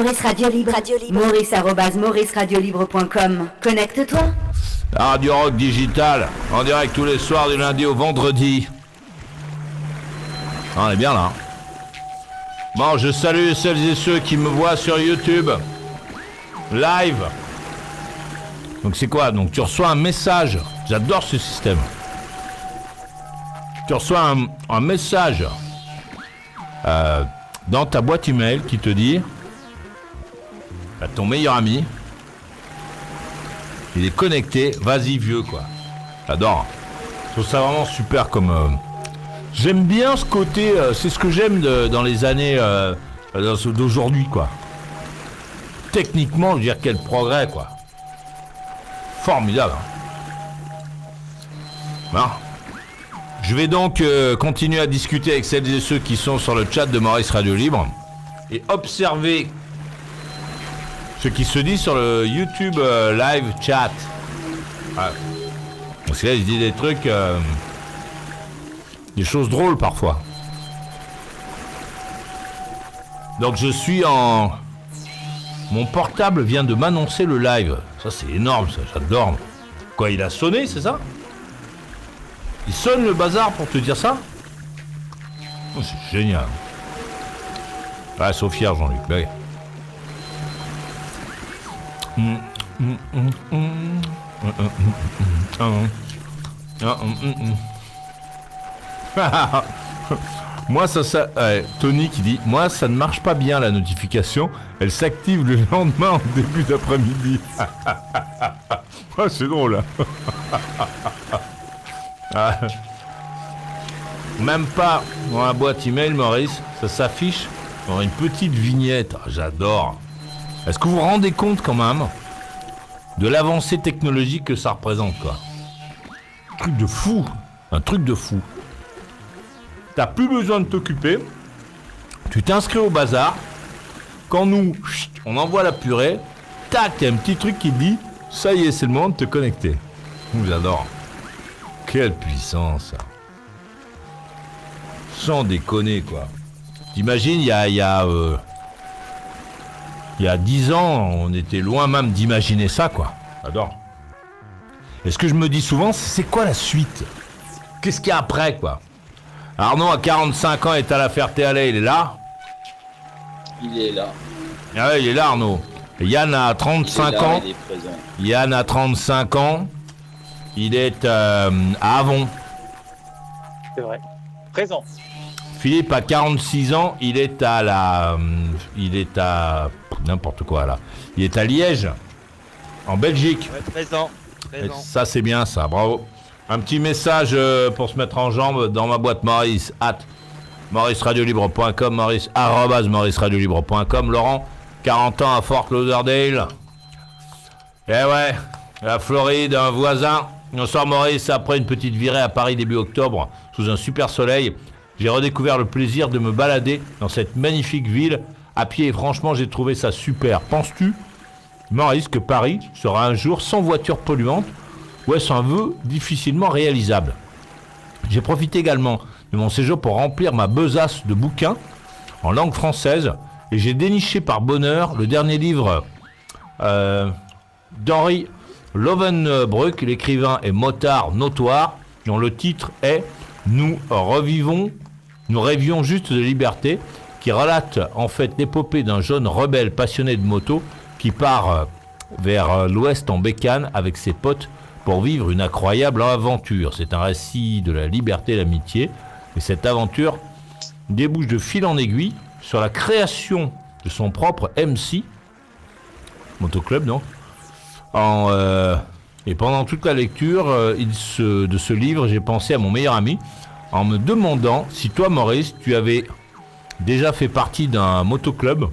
Maurice Radio Libre. Maurice@mauriceradiolibre.com. Connecte-toi. Radio Rock Digital, en direct tous les soirs du lundi au vendredi. On est bien là. Bon, je salue celles et ceux qui me voient sur YouTube. Live. Donc c'est quoi? Donc tu reçois un message. J'adore ce système. Tu reçois un message dans ta boîte email qui te dit ton meilleur ami, il est connecté, vas-y vieux quoi. J'adore. Je trouve ça vraiment super comme... J'aime bien ce côté, c'est ce que j'aime dans les années d'aujourd'hui quoi. Techniquement, je veux dire quel progrès quoi. Formidable. Bon. Je vais donc continuer à discuter avec celles et ceux qui sont sur le chat de Maurice Radio Libre et observer ce qui se dit sur le YouTube live chat. Ouais. Parce que là, il se dit des trucs, des choses drôles parfois. Donc je suis en... Mon portable vient de m'annoncer le live. Ça c'est énorme, ça, j'adore. Quoi, il a sonné, c'est ça? Il sonne le bazar pour te dire ça? Oh, c'est génial. Ah, Sophia, Jean-Luc, bah oui. Moi, Tony qui dit, moi, ça ne marche pas bien la notification. Elle s'active le lendemain en début d'après-midi. Ah, c'est drôle. Même pas dans la boîte email, Maurice, ça s'affiche dans une petite vignette. Ah, j'adore. Est-ce que vous vous rendez compte quand même de l'avancée technologique que ça représente quoi? Un truc de fou. Un truc de fou. T'as plus besoin de t'occuper. Tu t'inscris au bazar. Quand nous, on envoie la purée, tac, y a un petit truc qui dit ça y est, c'est le moment de te connecter. J'adore. Quelle puissance. Sans déconner quoi. T'imagines, il y a 10 ans, on était loin même d'imaginer ça quoi. J'adore. Et ce que je me dis souvent, c'est quoi la suite? Qu'est-ce qu'il y a après quoi? Arnaud à 45 ans est à la Ferté-Alais, il est là? Il est là. Ah ouais, il est là Arnaud. Et Yann a 35 ans. Il est présent. Yann a 35 ans. Il est à Avon. C'est vrai. Présent. Philippe a 46 ans. Il est à n'importe quoi là. Il est à Liège, en Belgique. Ouais, présent. Et ça c'est bien ça, bravo. Un petit message pour se mettre en jambe dans ma boîte Maurice @mauricradiolibre.com, maurice@mauricradiolibre.com. Laurent, 40 ans à Fort Lauderdale. Eh ouais, la Floride, un voisin. Bonsoir Maurice, après une petite virée à Paris début octobre, sous un super soleil, j'ai redécouvert le plaisir de me balader dans cette magnifique ville à pied et franchement j'ai trouvé ça super. Penses-tu, Maurice, que Paris sera un jour sans voiture polluante? Ouais, c'est un vœu difficilement réalisable. J'ai profité également de mon séjour pour remplir ma besace de bouquins en langue française et j'ai déniché par bonheur le dernier livre d'Henri Lovenbruck, l'écrivain et motard notoire, dont le titre est Nous rêvions juste de liberté, qui relate en fait l'épopée d'un jeune rebelle passionné de moto qui part vers l'ouest en bécane avec ses potes pour vivre une incroyable aventure. C'est un récit de la liberté et l'amitié. Et cette aventure débouche de fil en aiguille sur la création de son propre MC, motoclub donc. Et pendant toute la lecture de ce livre, j'ai pensé à mon meilleur ami en me demandant si toi, Maurice, tu avais déjà fait partie d'un motoclub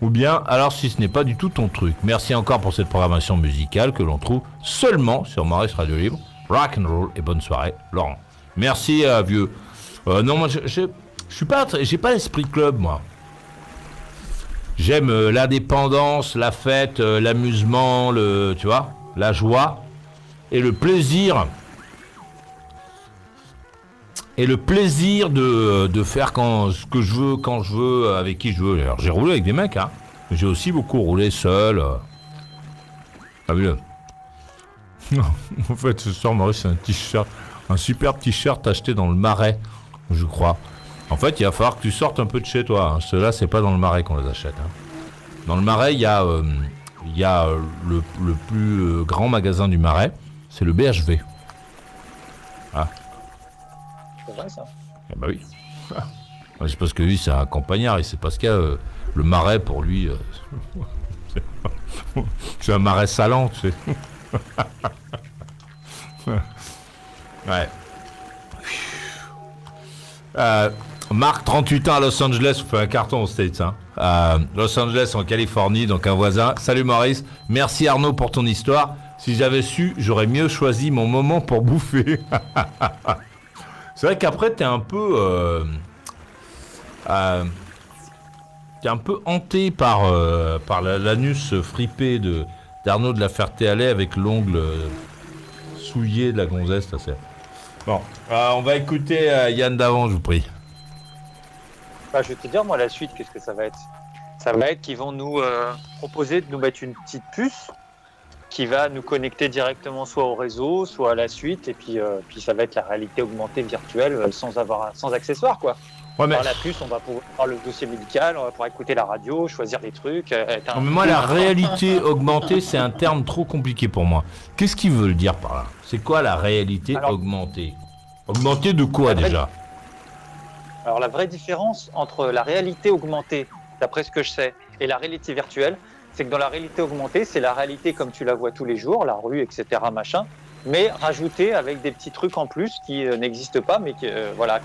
ou bien alors si ce n'est pas du tout ton truc. Merci encore pour cette programmation musicale que l'on trouve seulement sur Maurice Radio Libre. Rock and roll et bonne soirée, Laurent. Merci, vieux. Non, moi, je suis pas, j'ai pas l'esprit club, moi. J'aime l'indépendance, la fête, l'amusement, tu vois, la joie et le plaisir. Et le plaisir de faire ce que je veux, quand je veux, avec qui je veux. Alors j'ai roulé avec des mecs, hein. J'ai aussi beaucoup roulé seul. T'as vu? En fait, ce soir, Maurice, c'est un t-shirt, un superbe t-shirt acheté dans le Marais, je crois. En fait, il va falloir que tu sortes un peu de chez toi. Hein. Ceux-là, c'est pas dans le Marais qu'on les achète. Hein. Dans le Marais, il y a le plus grand magasin du Marais, c'est le BHV. Ah. C'est vrai, ça. Eh ben oui. C'est parce que lui, c'est un campagnard, il sait pas ce qu'il y a. Le Marais, pour lui, c'est un marais salant, tu sais. Ouais. Marc, 38 ans à Los Angeles, on fait un carton aux States. Hein. Los Angeles en Californie, donc un voisin. Salut Maurice, merci Arnaud pour ton histoire. Si j'avais su, j'aurais mieux choisi mon moment pour bouffer. C'est vrai qu'après, t'es un peu... t'es un peu hanté par l'anus fripé d'Arnaud de la Ferté-Alais avec l'ongle souillé de la gonzesse. Ça, c'est... Bon, on va écouter Yann Davant, je vous prie. Bah, je vais te dire, moi, la suite, qu'est-ce que ça va être? Ça va être qu'ils vont nous proposer de nous mettre une petite puce qui va nous connecter directement soit au réseau, soit à la suite, et puis ça va être la réalité augmentée virtuelle sans accessoires, quoi. Ouais, mais... Par la puce, on va pouvoir voir le dossier médical, on va pouvoir écouter la radio, choisir des trucs. Non, mais moi, la réalité augmentée, c'est un terme trop compliqué pour moi. Qu'est-ce qu'ils veulent dire par là? C'est quoi la réalité augmentée? Augmentée de quoi déjà? Alors la vraie différence entre la réalité augmentée, d'après ce que je sais, et la réalité virtuelle, c'est que dans la réalité augmentée, c'est la réalité comme tu la vois tous les jours, la rue, etc., machin, mais rajoutée avec des petits trucs en plus qui n'existent pas, mais qui,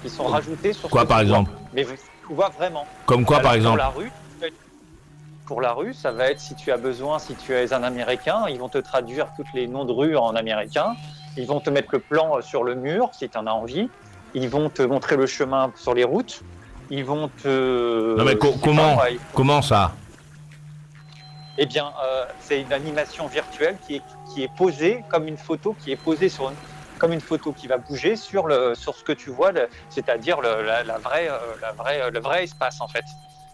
qui sont rajoutés sur quoi, par exemple? Mais tu vois vraiment. Comme quoi, par exemple? Pour la rue, ça va être si tu as besoin, si tu es un Américain, ils vont te traduire tous les noms de rues en américain, ils vont te mettre le plan sur le mur si tu en as envie, ils vont te montrer le chemin sur les routes, ils vont te... Non mais comment ça? Eh bien, c'est une animation virtuelle qui est posée comme une photo, qui est posée comme une photo qui va bouger sur ce que tu vois, c'est-à-dire le vrai espace en fait,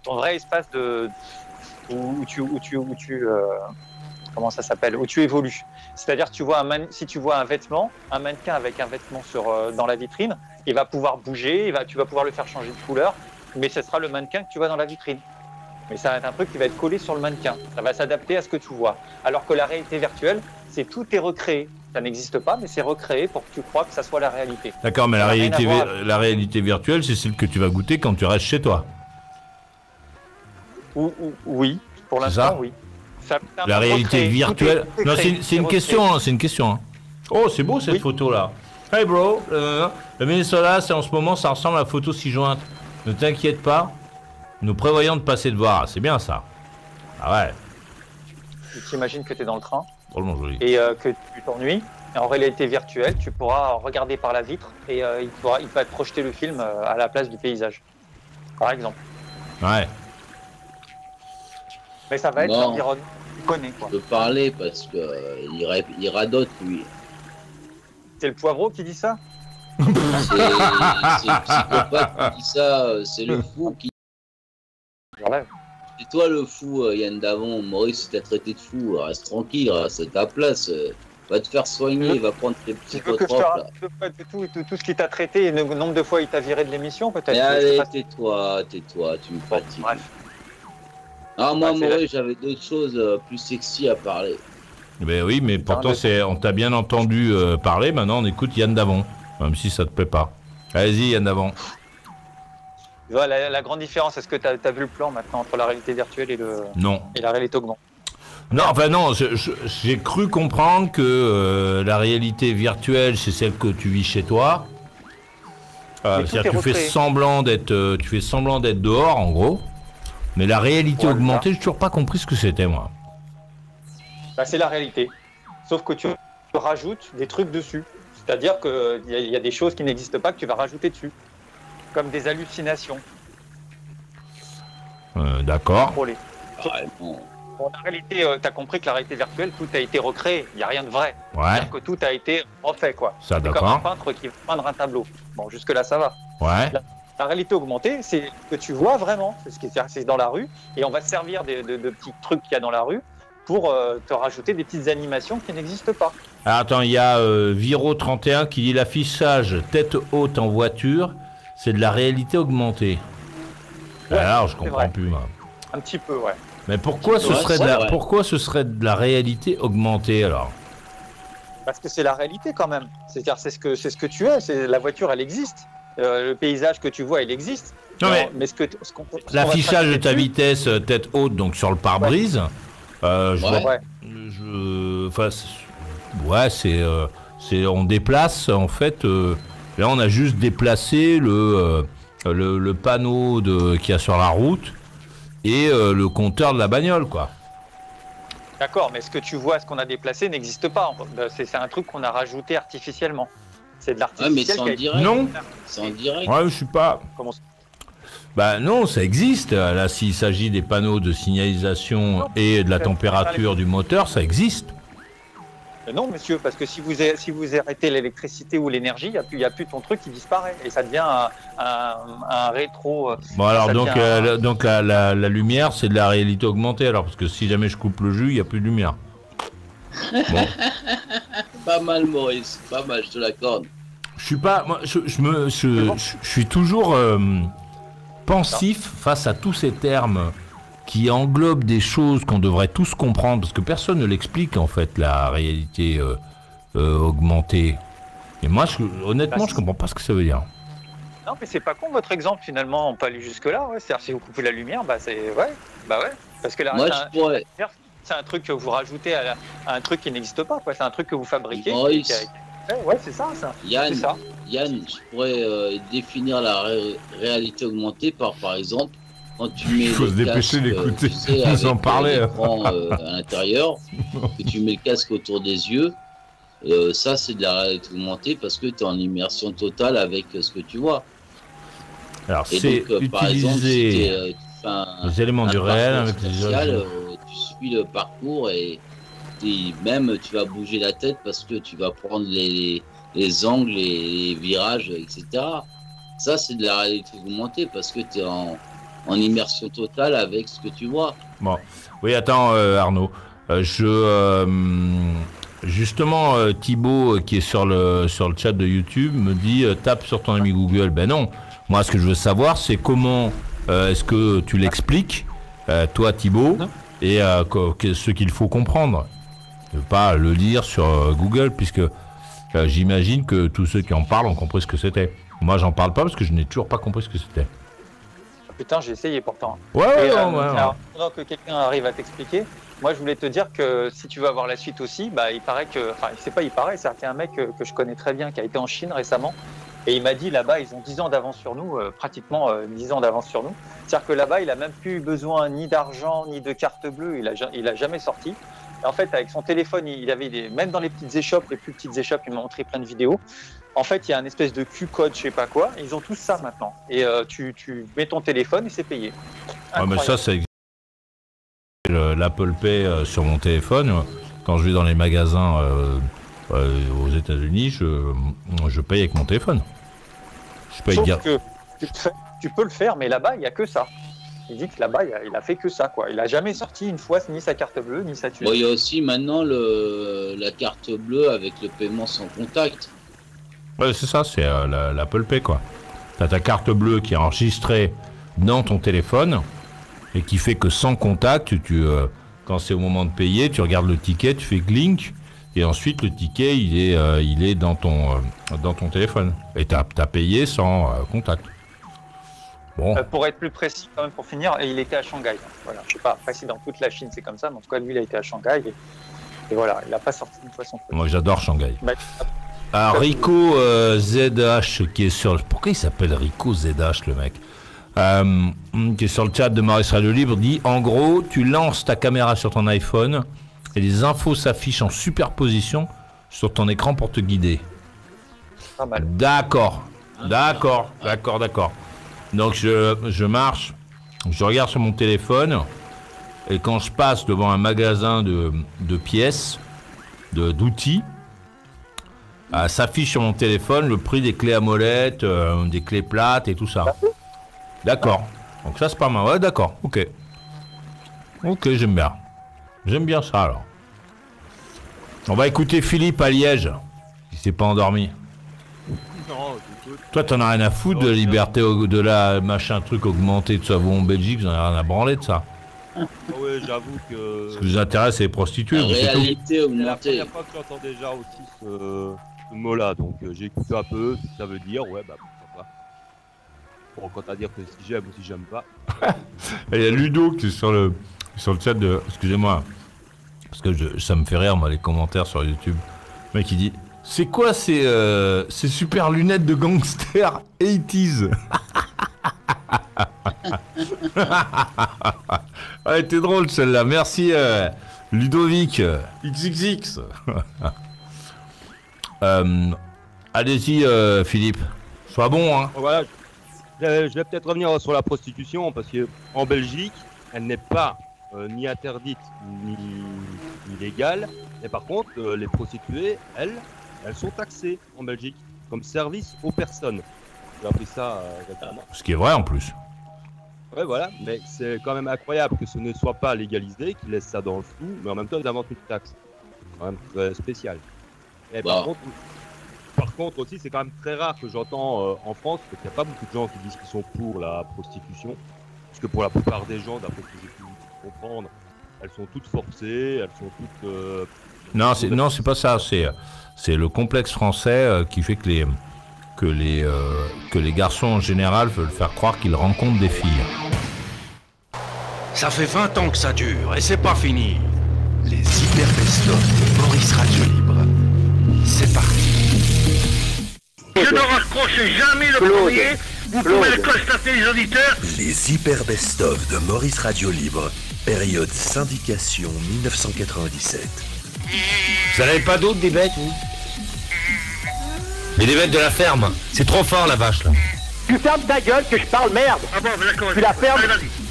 ton vrai espace où tu comment ça s'appelle, où tu évolues. C'est-à-dire si tu vois un mannequin avec un vêtement dans la vitrine, il va pouvoir bouger, tu vas pouvoir le faire changer de couleur, mais ce sera le mannequin que tu vois dans la vitrine. Mais ça va être un truc qui va être collé sur le mannequin. Ça va s'adapter à ce que tu vois. Alors que la réalité virtuelle, tout est recréé. Ça n'existe pas, mais c'est recréé pour que tu crois que ça soit la réalité. D'accord, mais la réalité virtuelle, c'est celle que tu vas goûter quand tu restes chez toi. Oui, pour l'instant, oui. La réalité virtuelle... Non, c'est une question, c'est une question. Hein. Oh, c'est beau cette photo-là. Hey bro, le Minnesota, en ce moment, ça ressemble à la photo ci-jointe. Ne t'inquiète pas. Nous prévoyons de passer de voir. C'est bien ça. Ah ouais. Tu t'imagines que tu es dans le train drôlement joli. Et que tu t'ennuies. En réalité virtuelle, tu pourras regarder par la vitre et il va te projeter le film à la place du paysage. Par exemple. Ouais. Mais ça va être l'environnement. Tu connais quoi. Je peux parler parce que il radote lui. C'est le poivreau qui dit ça? C'est le psychopathe qui dit ça, c'est le fou qui... C'est toi le fou, Yann Davant. Maurice t'a traité de fou, reste tranquille, c'est ta place. Va te faire soigner, va prendre tes psychotropes. Tu veux que je te raconte tout ce qu'il t'a traité et le nombre de fois il t'a viré de l'émission peut-être? Allez, tais-toi, tu me fatigues. Bref. Ah, moi, Maurice, j'avais d'autres choses plus sexy à parler. Ben oui, mais pourtant, on t'a bien entendu parler. Maintenant, on écoute Yann Davant, même si ça te plaît pas. Allez-y, Yann Davant. La grande différence, est-ce que tu as vu le plan maintenant entre la réalité virtuelle et la réalité augmentée? Non, enfin non, j'ai cru comprendre que la réalité virtuelle, c'est celle que tu vis chez toi. C'est-à-dire que tu fais semblant d'être dehors, en gros. Mais la réalité augmentée, j'ai toujours pas compris ce que c'était, moi. Bah, c'est la réalité. Sauf que tu rajoutes des trucs dessus. C'est-à-dire qu'il y a des choses qui n'existent pas que tu vas rajouter dessus. Comme des hallucinations. D'accord. Bon, la réalité, tu as compris que la réalité virtuelle, tout a été recréé. Il n'y a rien de vrai. Ouais. C'est-à-dire que tout a été refait, quoi. Ça, c'est d'accord. comme un peintre qui va peindre un tableau. Bon, jusque-là, ça va. Ouais. La réalité augmentée, c'est ce que tu vois vraiment, c'est dans la rue, et on va se servir de petits trucs qu'il y a dans la rue pour te rajouter des petites animations qui n'existent pas. Alors, attends, il y a Viro31 qui dit l'affichage tête haute en voiture, c'est de la réalité augmentée. Ouais, alors, je c'est comprends vrai. plus, moi. Un petit peu, ouais. Mais pourquoi ce serait ouais. pourquoi ce serait de la réalité augmentée alors? Parce que c'est la réalité quand même. C'est-à-dire, c'est ce que tu es. La voiture, elle existe. Le paysage que tu vois, il existe. Non, mais l'affichage de ta vitesse tête haute, donc sur le pare-brise, Ouais. on déplace en fait. Là, on a juste déplacé le panneau qu'il y a sur la route et le compteur de la bagnole, quoi. D'accord, mais ce que tu vois, ce qu'on a déplacé n'existe pas. C'est un truc qu'on a rajouté artificiellement. C'est de Ouais, mais l'artificiel. c'est en direct. Non. C'est en direct. Ouais, je suis pas. Comment ça? Bah non, ça existe. Là, s'il s'agit des panneaux de signalisation et de la température du moteur, ça existe. Non, monsieur, parce que si vous arrêtez l'électricité ou l'énergie, il n'y a plus ton truc qui disparaît et ça devient un rétro. Bon alors ça donc, devient donc la lumière, c'est de la réalité augmentée alors, parce que si jamais je coupe le jus, il n'y a plus de lumière. Bon. Pas mal, Maurice. Pas mal, je te l'accorde. Je suis pas, moi, je suis toujours pensif face à tous ces termes qui englobent des choses qu'on devrait tous comprendre, parce que personne ne l'explique en fait, la réalité augmentée. Et moi, honnêtement, je comprends pas ce que ça veut dire. Non, mais c'est pas con votre exemple finalement. On peut aller jusque là. Ouais. C'est-à-dire si vous coupez la lumière, bah ouais. Parce que là, Moi, je pourrais. c'est un truc que vous rajoutez à un truc qui n'existe pas. Quoi. C'est un truc que vous fabriquez. Maurice. Ouais, c'est ça. Yann, C'est ça. Yann, je pourrais définir la réalité augmentée par exemple, quand tu mets Il faut le se dépêcher casque, d'écouter, tu sais, nous avec, en parler. l'écran, à l'intérieur, que tu mets le casque autour des yeux, ça c'est de la réalité augmentée parce que tu es en immersion totale avec ce que tu vois. Alors Et c'est donc, par exemple, si utiliser tu fais un les éléments du réel parcours avec les spatial, images. tu suis le parcours et même tu vas bouger la tête parce que tu vas prendre les angles, les virages, etc. Ça, c'est de la réalité augmentée parce que tu es en immersion totale avec ce que tu vois. Bon, oui, attends, Arnaud. Justement, Thibaut, qui est sur le chat de YouTube, me dit tape sur ton ami Google. Ben non. Moi, ce que je veux savoir, c'est comment est-ce que tu l'expliques, toi, Thibaut, et ce qu'il faut comprendre. Ne pas le lire sur Google, puisque j'imagine que tous ceux qui en parlent ont compris ce que c'était. Moi, j'en parle pas parce que je n'ai toujours pas compris ce que c'était. Putain, j'ai essayé pourtant. Ouais. Alors, pendant que quelqu'un arrive à t'expliquer, moi je voulais te dire que si tu veux avoir la suite aussi, bah il paraît que, enfin c'est pas il paraît, c'est un mec que je connais très bien qui a été en Chine récemment et il m'a dit là-bas ils ont 10 ans d'avance sur nous, pratiquement 10 ans d'avance sur nous. C'est-à-dire que là-bas il a même plus besoin ni d'argent ni de carte bleue, il a jamais sorti. Et en fait avec son téléphone il avait même dans les petites échoppes, les plus petites échoppes, il m'a montré plein de vidéos. En fait, il y a un espèce de Q-code, je sais pas quoi. Ils ont tous ça maintenant. Et tu mets ton téléphone et c'est payé. Ouais, mais ça existe. L'Apple Pay sur mon téléphone. Quand je vais dans les magasins aux États-Unis, je paye avec mon téléphone. Je paye Sauf que tu peux le faire, mais là-bas, il n'y a que ça. Il dit que là-bas, il a fait que ça, quoi. Il a jamais sorti une fois ni sa carte bleue, ni sa thune. Bon, il y a aussi maintenant la carte bleue avec le paiement sans contact. Ouais, c'est ça, c'est l'Apple Pay, quoi. T'as ta carte bleue qui est enregistrée dans ton téléphone et qui fait que sans contact, quand c'est au moment de payer, tu regardes le ticket, tu fais clink et ensuite le ticket il est dans ton téléphone et t'as payé sans contact. Bon. Pour être plus précis, quand même, pour finir, il était à Shanghai. Voilà, je sais pas, après si dans toute la Chine c'est comme ça, mais en tout cas lui il a été à Shanghai et voilà, il n'a pas sorti une fois son truc. Moi j'adore Shanghai. Bah, Rico ZH qui est sur... Pourquoi il s'appelle Rico ZH le mec qui est sur le chat de Maurice Radio Libre, dit en gros tu lances ta caméra sur ton iPhone et les infos s'affichent en superposition sur ton écran pour te guider. Pas mal. D'accord. Donc je marche, je regarde sur mon téléphone et quand je passe devant un magasin de pièces, d'outils, s'affiche sur mon téléphone le prix des clés à molette, des clés plates et tout ça. D'accord. Donc ça c'est pas mal. Ouais, d'accord. Ok. Ok, j'aime bien. J'aime bien ça alors. On va écouter Philippe à Liège. Il s'est pas endormi. Non, écoute. Toi, t'en as rien à foutre de la liberté, de la machin truc augmenté de savon en Belgique, j'en ai rien à branler de ça. Ah ouais, j'avoue que. Ce qui nous intéresse, c'est les prostituées. La c'est tout. réalité C'est la augmentée. première fois que j'entends déjà aussi ce mot-là, donc j'ai écouté un peu ce que ça veut dire, ouais, bah pourquoi pas. Bon, quant à dire que si j'aime ou si j'aime pas. Il y a Ludo qui est sur le chat de. Excusez-moi. Parce que ça me fait rire, moi, les commentaires sur YouTube. Le mec, il dit c'est quoi ces super lunettes de gangster 80s? Elle était drôle celle-là. Merci Ludovic XXX. Allez-y Philippe. Sois bon, hein. Voilà, je vais peut-être revenir sur la prostitution parce qu'en Belgique, elle n'est pas ni interdite ni légale. Mais par contre, les prostituées, elles sont taxées en Belgique comme service aux personnes. J'ai appris ça récemment. Ce qui est vrai en plus. Ouais, voilà, mais c'est quand même incroyable que ce ne soit pas légalisé, qu'ils laissent ça dans le flou, mais en même temps, ils inventent une taxe. C'est quand même très spécial. Et par contre aussi, c'est quand même très rare que j'entends en France, parce qu'il n'y a pas beaucoup de gens qui disent qu'ils sont pour la prostitution, parce que pour la plupart des gens, d'après ce que j'ai pu comprendre, elles sont toutes forcées, elles sont toutes... Non, c'est pas ça. C'est le complexe français qui fait que les garçons en général veulent faire croire qu'ils rencontrent des filles. Ça fait 20 ans que ça dure et c'est pas fini. Les Hyper Best-of de Maurice Radio Libre. C'est parti. Je ne raccroche jamais le premier. Vous pouvez le constater, les auditeurs. Les Hyper Best-of de Maurice Radio Libre. Période syndication 1997. Vous n'avez pas d'autres des bêtes, vous? Mais des bêtes de la ferme. C'est trop fort, la vache, là. Tu fermes ta gueule que je parle, merde. Ah bon, d'accord. Tu la fermes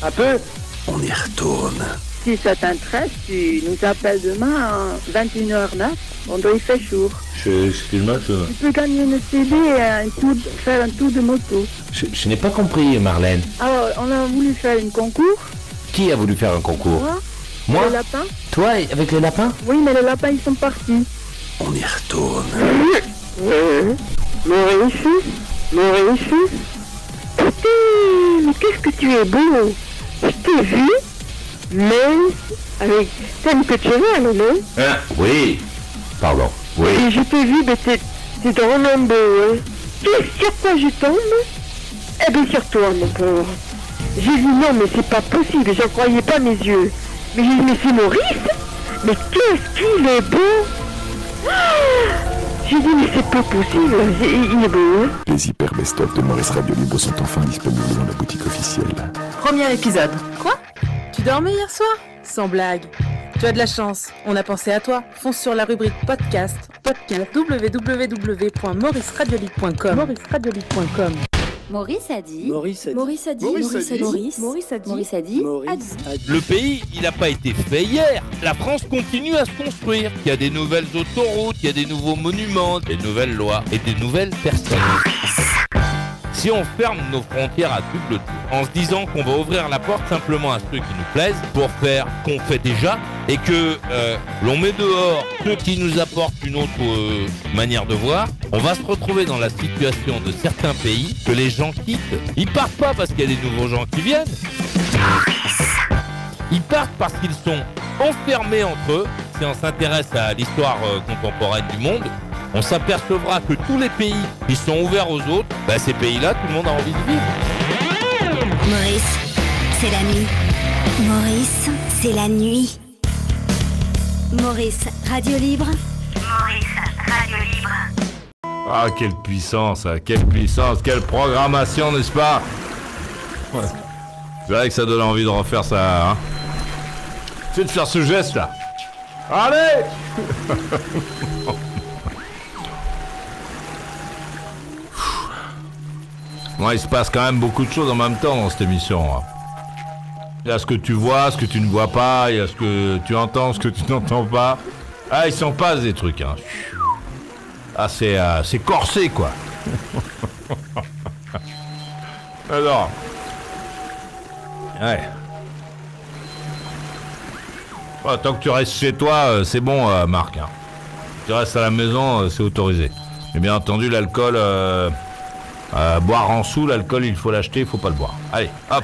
un peu. On y retourne. Si ça t'intéresse, tu nous appelles demain à 21h09. On doit y faire jour. Excuse-moi, Tu peux gagner une CD et faire un tour de moto. Je n'ai pas compris, Marlène. Alors, on a voulu faire un concours. Qui a voulu faire un concours? Moi. Les lapins. Toi, avec les lapins? Oui, mais les lapins, ils sont partis. On y retourne. Maurice. Putain, mais qu'est-ce que tu es beau. Je t'ai vu, mais avec... T'aimes que tu es là, non? Oui. Pardon. Oui. Et je t'ai vu, mais t'es drôlement beau, hein. Sur quoi je tombe? Eh bien, sur toi, mon pauvre. J'ai dit non, mais c'est pas possible, j'en croyais pas mes yeux. Mais j'ai dit, mais c'est Maurice? Mais qu'est-ce qu'il est beau! J'ai dit, mais c'est pas possible, il est beau, hein. Les Hyper Best-of de Maurice Radio Libre sont enfin disponibles dans la boutique officielle. Premier épisode. Quoi? Tu dormais hier soir? Sans blague. Tu as de la chance, on a pensé à toi. Fonce sur la rubrique podcast www.mauriceradiolibre.com. Maurice a dit. Le pays, il n'a pas été fait hier. La France continue à se construire. Il y a des nouvelles autoroutes, il y a des nouveaux monuments, des nouvelles lois et des nouvelles personnes. Si on ferme nos frontières à double tour, en se disant qu'on va ouvrir la porte simplement à ceux qui nous plaisent, pour faire qu'on fait déjà, et que l'on met dehors ceux qui nous apportent une autre manière de voir, on va se retrouver dans la situation de certains pays que les gens quittent. Ils partent pas parce qu'il y a des nouveaux gens qui viennent. Ils partent parce qu'ils sont enfermés entre eux. Si on s'intéresse à l'histoire contemporaine du monde, on s'apercevra que tous les pays qui sont ouverts aux autres, ces pays-là, tout le monde a envie de vivre. Maurice, c'est la nuit. Maurice, c'est la nuit. Maurice, Radio Libre. Ah, quelle puissance, quelle programmation, n'est-ce pas? Ouais. C'est vrai que ça donne envie de refaire ça, hein. C'est de faire ce geste-là. Allez. Bon, il se passe quand même beaucoup de choses en même temps dans cette émission. Hein. Il y a ce que tu vois, ce que tu ne vois pas, il y a ce que tu entends, ce que tu n'entends pas. Ah, il s'en passe des trucs. Hein. Ah, c'est corsé, quoi. Alors. Ouais. Bon, tant que tu restes chez toi, c'est bon, Marc. Hein. Tu restes à la maison, c'est autorisé. Mais bien entendu, l'alcool, boire en sous, l'alcool, il faut l'acheter, il faut pas le boire. Allez, hop,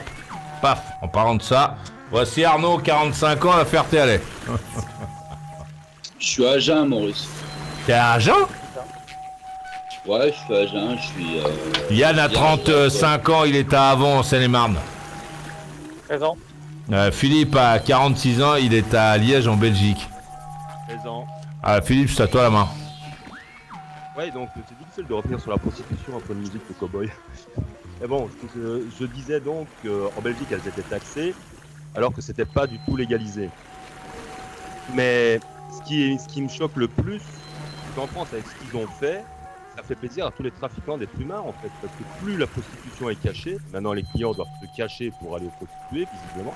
paf, en parlant de ça, voici Arnaud, 45 ans, à Ferté-Alais. Je suis à Agen, Maurice. T'es à Agen? Ouais, je suis à Agen, je suis... Yann a 35 ans, il est à Avon, en Seine-et-Marne. 13 ans. Philippe a 46 ans, il est à Liège, en Belgique. 13 ans. Ah, Philippe, c'est à toi la main. Ouais, donc c'est difficile de revenir sur la prostitution après une musique de cow-boy. Mais bon, je disais donc qu'en Belgique, elles étaient taxées, alors que c'était pas du tout légalisé. Mais ce qui me choque le plus, c'est qu'en France, avec ce qu'ils ont fait, ça fait plaisir à tous les trafiquants d'êtres humains, en fait. Parce que plus la prostitution est cachée, maintenant les clients doivent se cacher pour aller aux prostituées, visiblement.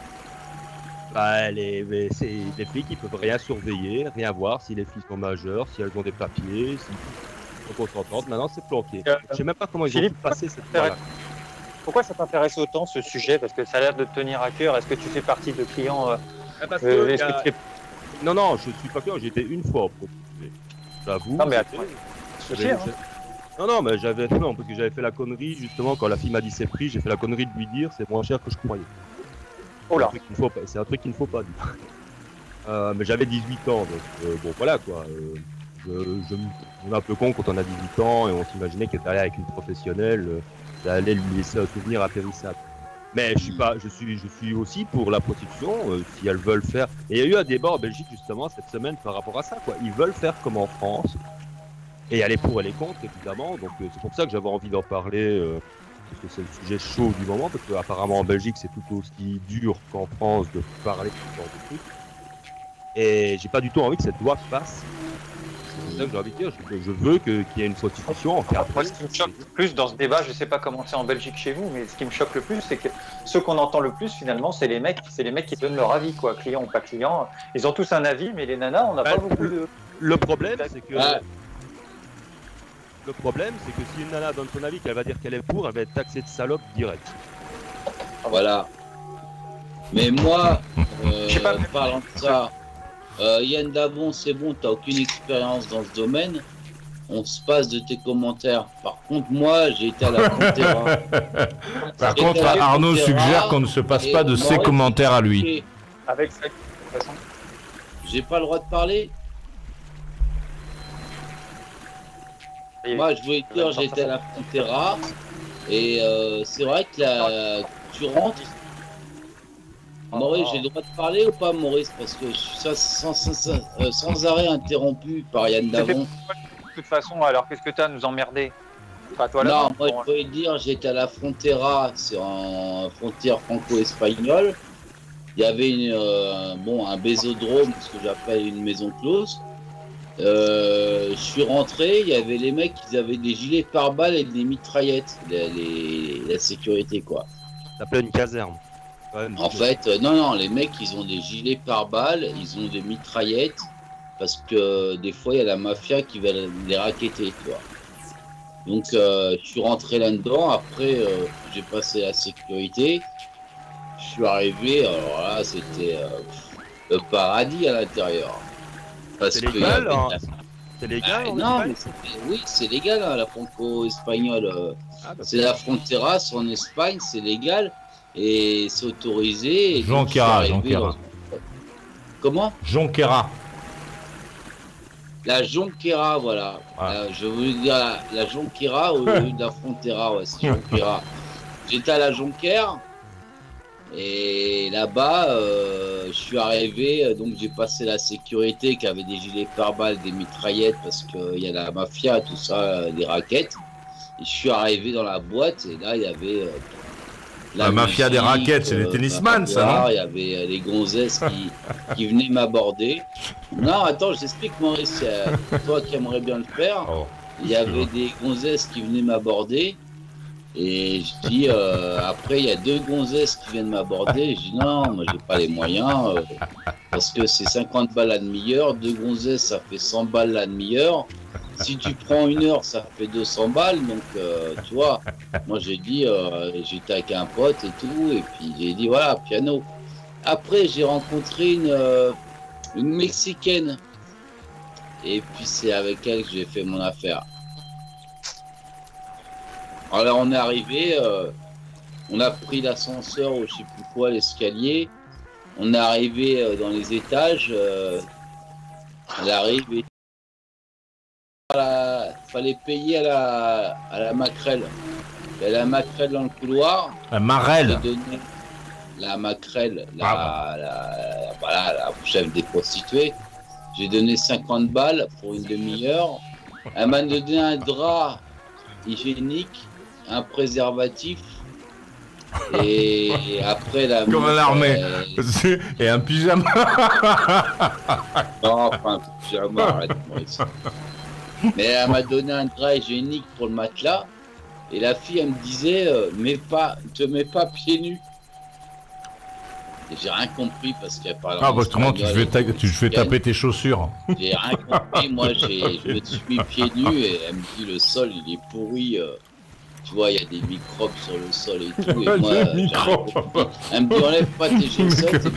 Bah, les flics, ils peuvent rien surveiller, rien voir si les filles sont majeures, si elles ont des papiers, si elles sont consentantes. Maintenant, c'est planqué. Je sais même pas comment ils ont pu passer cette fois-là. Pourquoi ça t'intéresse autant, ce sujet? Parce que ça a l'air de te tenir à cœur. Est-ce que tu fais partie de clients Non, je suis pas clair. J'ai été une fois au prostituée. J'avoue. Non, mais attends. Non, mais parce que j'avais fait la connerie, justement, quand la fille m'a dit c'est prix, j'ai fait la connerie de lui dire c'est moins cher que je croyais. Oh là. C'est un truc qu'il ne faut pas dire. Mais j'avais 18 ans, donc bon, voilà quoi. On est un peu con quand on a 18 ans et on s'imaginait qu'elle allait avec une professionnelle, ça allait lui laisser un souvenir impérissable. Mais je suis aussi pour la prostitution, si elles veulent faire. Et il y a eu un débat en Belgique justement cette semaine par rapport à ça, quoi. Ils veulent faire comme en France. Et il y a les pour et les contre, évidemment. Donc c'est pour ça que j'avais envie d'en parler, parce que c'est le sujet chaud du moment, parce qu'apparemment en Belgique c'est tout aussi dur qu'en France de parler de ce genre de trucs. Et j'ai pas du tout envie que cette loi passe. C'est ça que j'ai envie de dire. Je veux qu'il y ait une prostitution en cas. Moi, ce qui me choque le plus dans ce débat, je sais pas comment c'est en Belgique chez vous, mais ce qui me choque le plus, c'est que ceux qu'on entend le plus, finalement, c'est les mecs qui donnent leur avis, quoi, client ou pas client. Ils ont tous un avis, mais les nanas, on n'a pas beaucoup de. Le problème, c'est que. Le problème, c'est que si une nana donne son avis, qu'elle va dire qu'elle est pour, elle va être taxée de salope direct. Voilà. Mais moi, parlant de ça, Yann Davon, c'est bon, t'as aucune expérience dans ce domaine. On se passe de tes commentaires. Par contre, moi, j'ai été à la Frontera. Par contre, Arnaud suggère qu'on ne se passe pas de ses commentaires à lui. Avec ça, de toute façon. J'ai pas le droit de parler. Moi, je voulais dire, j'étais à la Frontera et c'est vrai que tu rentres. Maurice, j'ai le droit de parler ou pas, Maurice? Parce que je suis sans arrêt interrompu par Yann Davon. De toute façon, alors qu'est-ce que tu as à nous emmerder? Toi, non, moi, je voulais dire, j'étais à la Frontera, c'est en frontière franco-espagnole. Il y avait un bésodrome, ce que j'appelle une maison close. Je suis rentré, il y avait les mecs qui avaient des gilets pare-balles et des mitraillettes, la sécurité quoi. Ça s'appelait une caserne. En fait, non, les mecs ils ont des gilets pare-balles, ils ont des mitraillettes parce que des fois il y a la mafia qui va les racketter, tu vois. Donc je suis rentré là-dedans, après j'ai passé la sécurité, je suis arrivé, alors là c'était le paradis à l'intérieur. C'est légal, c'est légal non, mais oui, c'est légal, hein, la franco-espagnole. C'est la Frontera, c'est en Espagne, c'est légal et c'est autorisé. Jonquera. Comment? Jonquera. La Jonquera, voilà. Je voulais dire la Jonquera au lieu de la Frontera, ouais, c'est Jonquera. J'étais à la Jonquère. Et là-bas, je suis arrivé, donc j'ai passé la sécurité qui avait des gilets pare-balles, des mitraillettes, parce qu'il y a la mafia, tout ça, des raquettes. Et je suis arrivé dans la boîte, et là, il y avait... la mafia des raquettes, c'est les tennisman, ça, non? Il y avait les gonzesses qui venaient m'aborder. Non, attends, j'explique, Maurice, toi qui aimerais bien le faire. Il y avait des gonzesses qui venaient m'aborder. Et je dis, après, il y a 2 gonzesses qui viennent m'aborder. Je dis, non, moi, j'ai pas les moyens, parce que c'est 50 balles la demi-heure. 2 gonzesses, ça fait 100 balles la demi-heure. Si tu prends 1 heure, ça fait 200 balles. Donc, tu vois, moi j'ai dit, j'étais avec un pote et tout, et puis j'ai dit, voilà, piano. Après, j'ai rencontré une Mexicaine. Et puis c'est avec elle que j'ai fait mon affaire. Alors on est arrivé, on a pris l'ascenseur ou je sais plus quoi, l'escalier. On est arrivé dans les étages. Elle arrive et fallait payer à la maquerelle. Il y a la maquerelle dans le couloir. La marelle. La maquerelle, la chef des prostituées. J'ai donné 50 balles pour une demi-heure. Elle m'a donné un drap hygiénique, un préservatif. Et après la... Comme à l'armée. Et un pyjama. Non, enfin, un pyjama, arrête, Maurice. Mais elle m'a donné un drap hygiénique pour le matelas. Et la fille, elle me disait, te mets pas pieds nus. Et j'ai rien compris parce qu'elle parlait. Ah, autrement, tu te fais taper tes chaussures. J'ai rien compris. Moi, je me suis mis pieds nus et elle me dit, le sol, il est pourri. Tu vois, il y a des microbes sur le sol et tout. Et moi, elle me dit, enlève pas tes chaussettes.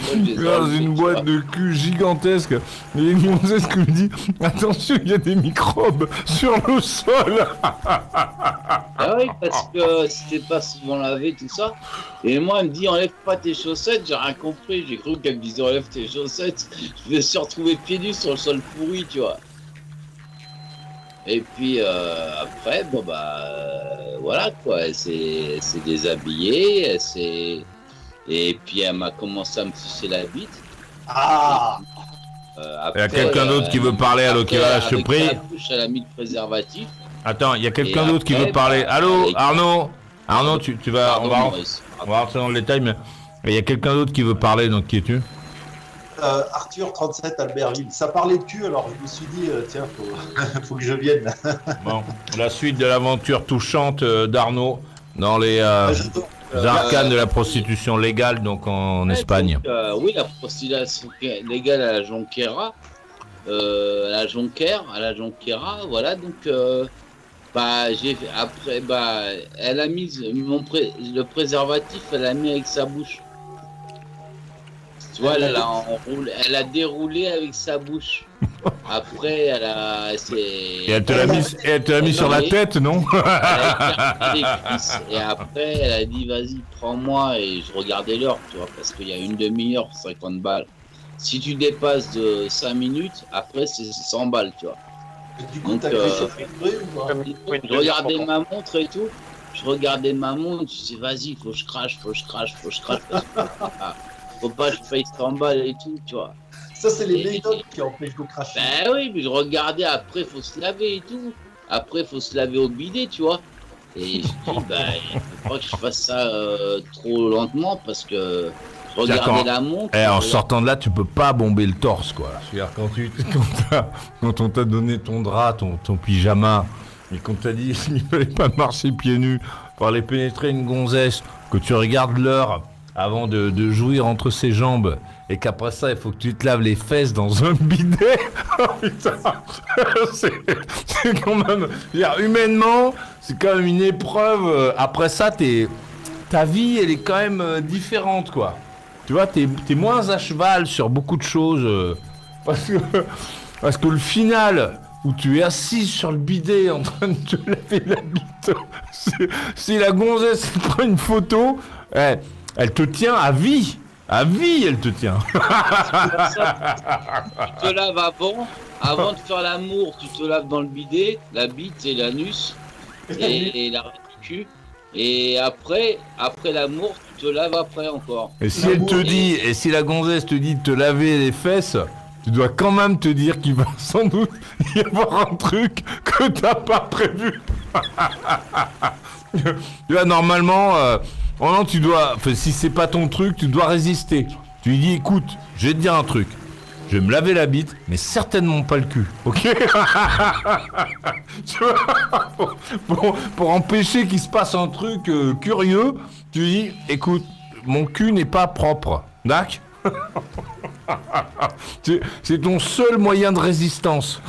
Dans une boîte de cul gigantesque, il y a une gonzesse qui me dit, attention, il y a des microbes sur le sol. Ah oui, parce que c'était pas souvent lavé, tout ça. Et moi, elle me dit, enlève pas tes chaussettes. J'ai rien compris. J'ai cru qu'elle me disait, enlève tes chaussettes. Je me suis retrouvé pieds nus sur le sol pourri, tu vois. Et puis après, bon voilà quoi, elle s'est déshabillée, et puis elle m'a commencé à me sucer la bite. Ah. Il y a quelqu'un d'autre qui veut parler, allô, qui va lâcher le prix. Avec la bouche, elle a mis le préservatif. Attends, il y a quelqu'un d'autre qui veut parler. Allô, Arnaud. Arnaud, tu vas, on va rentrer dans le détail, mais il y a quelqu'un d'autre qui veut parler, donc qui es-tu? Arthur 37 Albertville. Ça parlait de cul, alors je me suis dit tiens, faut que je vienne. Bon, la suite de l'aventure touchante d'Arnaud dans les arcanes de la prostitution légale, donc en Espagne. Donc, oui, la prostitution légale à la Jonquera, à la Jonquera, voilà. Donc après, elle a mis le préservatif, elle a mis avec sa bouche. Tu vois, elle a déroulé avec sa bouche. Après, Et elle te l'a mis sur la tête, non? Elle a écarté les cuisses, et après, elle a dit, vas-y, prends-moi, et je regardais l'heure, tu vois, parce qu'il y a une demi-heure, 50 balles. Si tu dépasses de 5 minutes, après, c'est 100 balles, tu vois. Et du coup, t'as chauffé ou pas? Je regardais ma montre et tout. Je disais, vas-y, faut que je crache. Faut pas que je paye 100 balles et tout, tu vois. Ça, c'est les méthodes qui empêchent de cracher. Ben oui, mais je regardais, après, faut se laver et tout. Après, faut se laver au bidet, tu vois. Et je dis, il faut pas que je fasse ça trop lentement parce que je regardais la montre. En sortant de là, tu peux pas bomber le torse, quoi. C'est-à-dire, quand on t'a donné ton drap, ton pyjama, et qu'on t'a dit qu'il fallait pas marcher pieds nus pour aller pénétrer une gonzesse, que tu regardes l'heure avant de jouir entre ses jambes, et qu'après ça, il faut que tu te laves les fesses dans un bidet. Oh putain, c'est quand même... Humainement, c'est quand même une épreuve. Après ça, ta vie, elle est quand même différente, quoi. Tu vois, t'es moins à cheval sur beaucoup de choses. Parce que le final, où tu es assis sur le bidet en train de te laver la bite, si la gonzesse prend une photo... Elle te tient à vie. À vie, elle te tient. Tu te laves avant de faire l'amour, tu te laves dans le bidet, la bite et l'anus et la réticule. Et après l'amour, tu te laves après encore. Et si elle te dit, et si la gonzesse te dit de te laver les fesses, tu dois quand même te dire qu'il va sans doute y avoir un truc que t'as pas prévu. Tu vois, normalement... Oh non, tu dois... Enfin, si c'est pas ton truc, tu dois résister. Tu lui dis, écoute, je vais te dire un truc. Je vais me laver la bite, mais certainement pas le cul, ok? Tu vois, pour empêcher qu'il se passe un truc curieux, tu dis, écoute, mon cul n'est pas propre, d'accord? C'est ton seul moyen de résistance.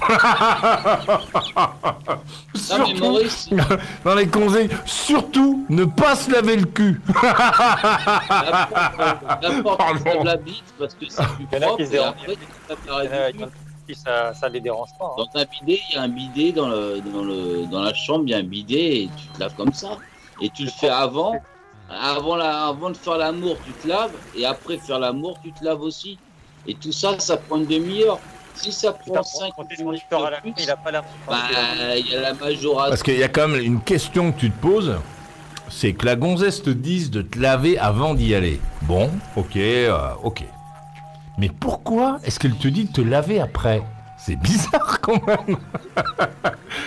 Non, mais Maurice, dans les conseils, surtout ne pas se laver le cul. l'importance de la bite parce que c'est plus propre et après tu ça les dérange pas. Dans un bidet, il y a un bidet dans la chambre, il y a un bidet et tu te laves comme ça. Et tu le fais avant de faire l'amour, tu te laves et après faire l'amour, tu te laves aussi. Et tout ça, ça prend une demi-heure. Si ça prend 5 minutes, il a la majoration. Parce qu'il y a quand même une question que tu te poses, c'est que la gonzesse te dise de te laver avant d'y aller. Bon, ok. Mais pourquoi est-ce qu'elle te dit de te laver après? C'est bizarre quand même.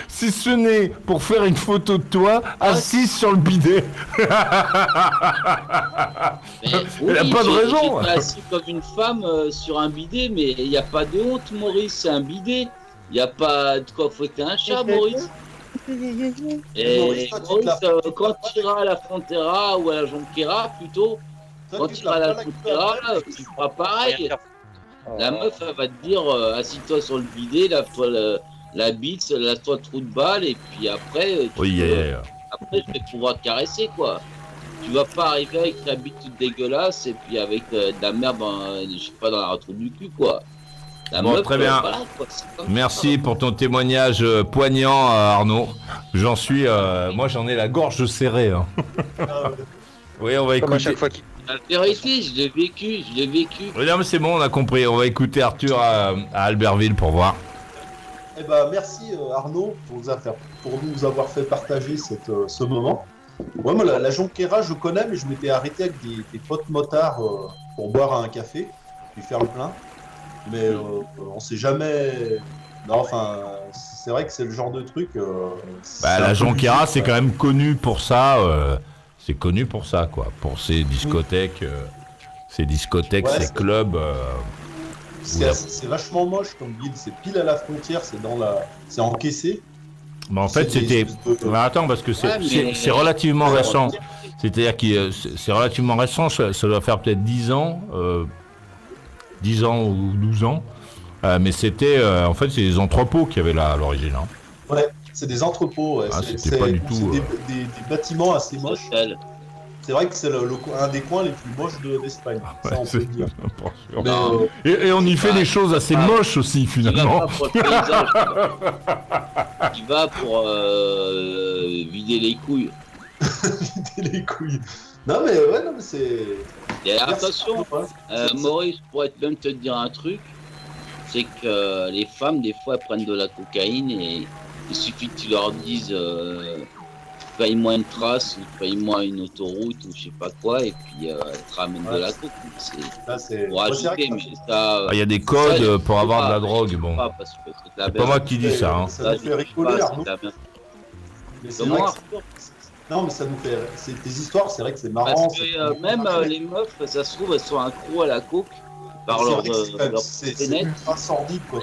Si ce n'est pour faire une photo de toi assise sur le bidet. Elle n'a pas de raison. J'étais assis comme une femme sur un bidet, mais il n'y a pas de honte, Maurice, c'est un bidet. Il n'y a pas de quoi fouetter un chat, Maurice. Et Maurice, quand tu iras à la Frontera ou à la Jonquera, plutôt, quand tu iras à la Jonquera, tu feras pareil. La meuf, elle va te dire, assis-toi sur le bidet, lave-toi la bite, lave-toi le trou de balle, et puis après, après, je vais pouvoir te caresser, quoi. Tu vas pas arriver avec ta bite toute dégueulasse, et puis avec de la merde, je sais pas, dans la trou du cul, quoi. Bon, meuf, très bien. Voilà, quoi, merci pour ton témoignage poignant, Arnaud. J'en suis, moi, j'en ai la gorge serrée. Hein. Oui, on va écouter. Comme à chaque fois qu'il... La vérité, je l'ai vécu. Oui, non, mais c'est bon, on a compris. On va écouter Arthur à Albertville pour voir. Eh ben, merci Arnaud pour nous avoir fait partager ce moment. Ouais, moi, la Jonquera, je connais, mais je m'étais arrêté avec des potes motards pour boire un café, puis faire le plein. Mais on sait jamais... Non, enfin, c'est vrai que c'est le genre de truc... la Jonquera, c'est quand même connu pour ça... C'est connu pour ça, quoi. Pour ces discothèques, ces clubs. C'est vachement moche comme ville. C'est pile à la frontière. C'est encaissé. Mais en fait, c'était. Attends, parce que c'est relativement récent. C'est-à-dire que c'est relativement récent. Ça doit faire peut-être 10 ans, 10 ans ou 12 ans. Mais c'était, en fait, c'est les entrepôts qu'il y avait là à l'origine. Hein. Ouais. C'est des entrepôts, ouais. C'était pas du tout. Des bâtiments assez moches. C'est vrai que c'est un des coins les plus moches d'Espagne. Ça, on peut le dire. Mais, et on y fait des choses assez moches aussi, finalement. Il va pour vider les couilles. Vider les couilles. Non, mais c'est. Et attention, Maurice, pour même te dire un truc, c'est que les femmes, des fois, elles prennent de la cocaïne et. Il suffit que tu leur dises paye-moi une trace ou paye-moi une autoroute ou je sais pas quoi et puis elles te ramènent de la coke. C'est pour ajouter, mais ça... Il y a des codes pour avoir de la drogue, bon. C'est pas moi qui dis ça. Hein. Ça nous fait rigoler, Arnaud. Non, mais ça nous fait... Tes histoires, c'est vrai que c'est marrant. Parce que même les meufs, ça se trouve, elles sont accros à la coke. Par leur c'est ultra sordide, quoi.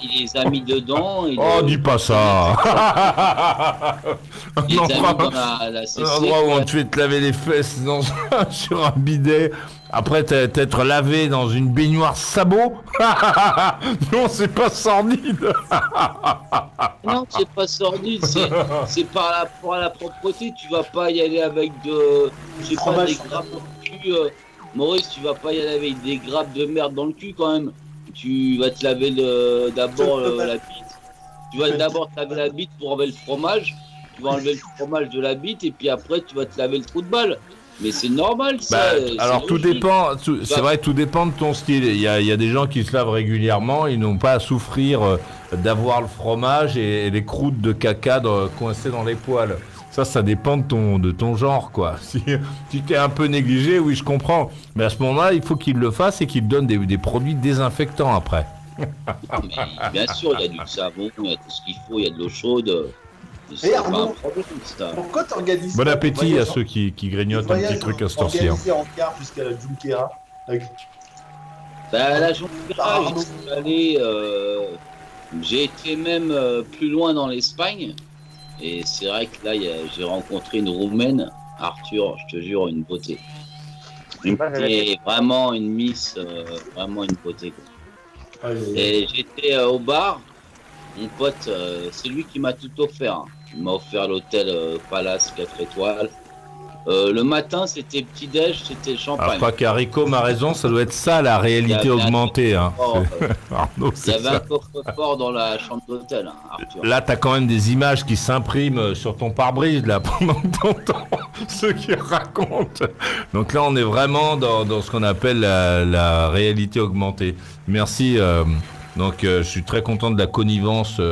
Il les a mis dedans. Oh, dis pas ça. Il les a mis dans la CC. L'endroit où on te fait te laver les fesses sur un bidet. Après t'être lavé dans une baignoire sabot. Non, c'est pas sordide. Non, c'est pas sordide. C'est par rapport à la propreté. Tu vas pas y aller avec de... Je sais pas, des grappes au cul. Maurice, tu vas pas y aller avec des grappes de merde dans le cul quand même. Tu vas te laver d'abord la bite. Tu vas d'abord te laver la bite pour enlever le fromage. Tu vas enlever le fromage de la bite et puis après tu vas te laver le trou de balle. Mais c'est normal ça. Alors tout dépend, c'est vrai, tout dépend de ton style. Il y a des gens qui se lavent régulièrement, ils n'ont pas à souffrir d'avoir le fromage et les croûtes de caca coincées dans les poils. Ça dépend de ton genre, quoi. Si tu es un peu négligé, oui, je comprends. Mais à ce moment-là, il faut qu'il le fasse et qu'il donne des produits désinfectants après. Mais bien sûr, il y a du savon, il y a tout ce qu'il faut, il y a de l'eau chaude. Et Arnaud, pourquoi t'organises Bon appétit à ceux qui grignotent un petit truc à cette heure-ci. Organisé en car jusqu'à la Junquera. La Junquera, j'ai été même plus loin dans l'Espagne. Et c'est vrai que là, j'ai rencontré une Roumaine, Arthur, je te jure, une beauté. Et vraiment une miss, vraiment une beauté. Et j'étais au bar, mon pote, c'est lui qui m'a tout offert. Hein. Il m'a offert l'hôtel Palace 4 étoiles. Le matin, c'était petit-déj, c'était champagne. Je crois qu'Arico m'a raison, ça doit être ça la réalité augmentée. Hein. Arnaud, il y avait un coffre-fort dans la chambre d'hôtel, hein, Arthur. Là, tu as quand même des images qui s'impriment sur ton pare-brise là, pendant que t'entends ceux qui racontent. Donc là, on est vraiment dans ce qu'on appelle la réalité augmentée. Merci. Donc, je suis très content de la connivence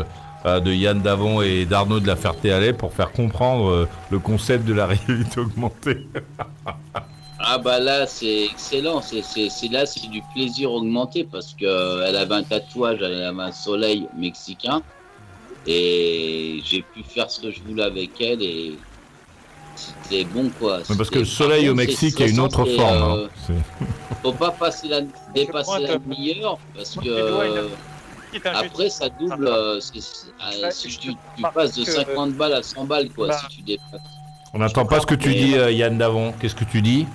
de Yann Davon et d'Arnaud de la Ferté-Alais pour faire comprendre le concept de la réalité augmentée. Ah bah là c'est excellent, c'est du plaisir augmenté parce que elle avait un tatouage, elle avait un soleil mexicain et j'ai pu faire ce que je voulais avec elle et c'était bon quoi. Parce que le soleil au Mexique a une autre forme. Faut pas dépasser la demi-heure parce que après ça double, si tu passes de 50 balles à 100 balles quoi, si tu dépasses. On n'entend pas ce que tu dis Yann Davon, qu'est-ce que tu dis?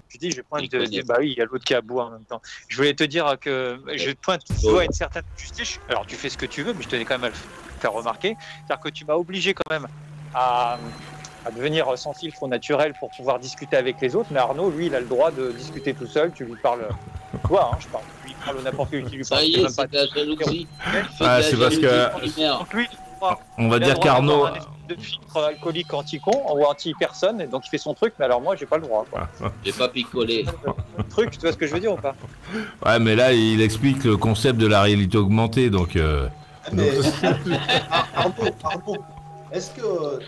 Je dis, je pointe bah oui, il y a l'autre qui a boit en même temps. Je voulais te dire que je pointe du doigt une certaine justice. Alors tu fais ce que tu veux, mais je tenais quand même à le faire remarquer. C'est-à-dire que tu m'as obligé quand même à devenir sans filtre au naturel pour pouvoir discuter avec les autres. Mais Arnaud, lui, il a le droit de discuter tout seul. Tu lui parles, toi, hein, je parle. Lui, il parle n'importe qui lui parle. Ça y est, c'est de la jalousie. C'est parce que. Donc lui, on va dire qu'Arnaud. De filtre alcoolique anti-con ou anti-personne, et donc il fait son truc, mais alors moi j'ai pas le droit. J'ai pas picolé. Truc, tu vois ce que je veux dire ou pas? Ouais, mais là il explique le concept de la réalité augmentée, donc. Mais Arnaud, est-ce que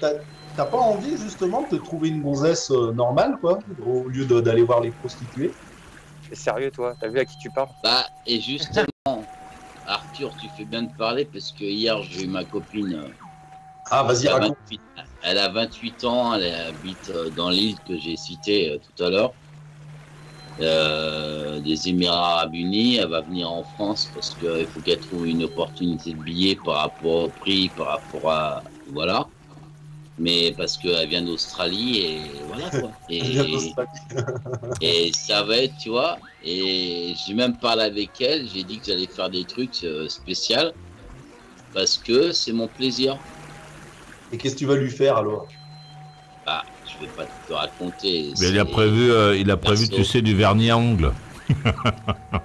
t'as pas envie justement de trouver une gonzesse normale, quoi, au lieu d'aller voir les prostituées? T'es sérieux toi? T'as vu à qui tu parles? Bah, et justement, Arthur, tu fais bien de parler parce que hier j'ai eu ma copine. Ah, vas-y, raconte. Elle a 28 ans, elle habite dans l'île que j'ai citée tout à l'heure, des Émirats Arabes Unis. Elle va venir en France parce qu'il faut qu'elle trouve une opportunité de billet par rapport au prix, par rapport à... Voilà. Mais parce qu'elle vient d'Australie et voilà quoi. Et ça va être, tu vois, et j'ai même parlé avec elle, j'ai dit que j'allais faire des trucs spéciaux parce que c'est mon plaisir. Et qu'est-ce que tu vas lui faire alors? Bah, je vais pas te raconter. Mais il a prévu, tu sais, du vernis à ongles.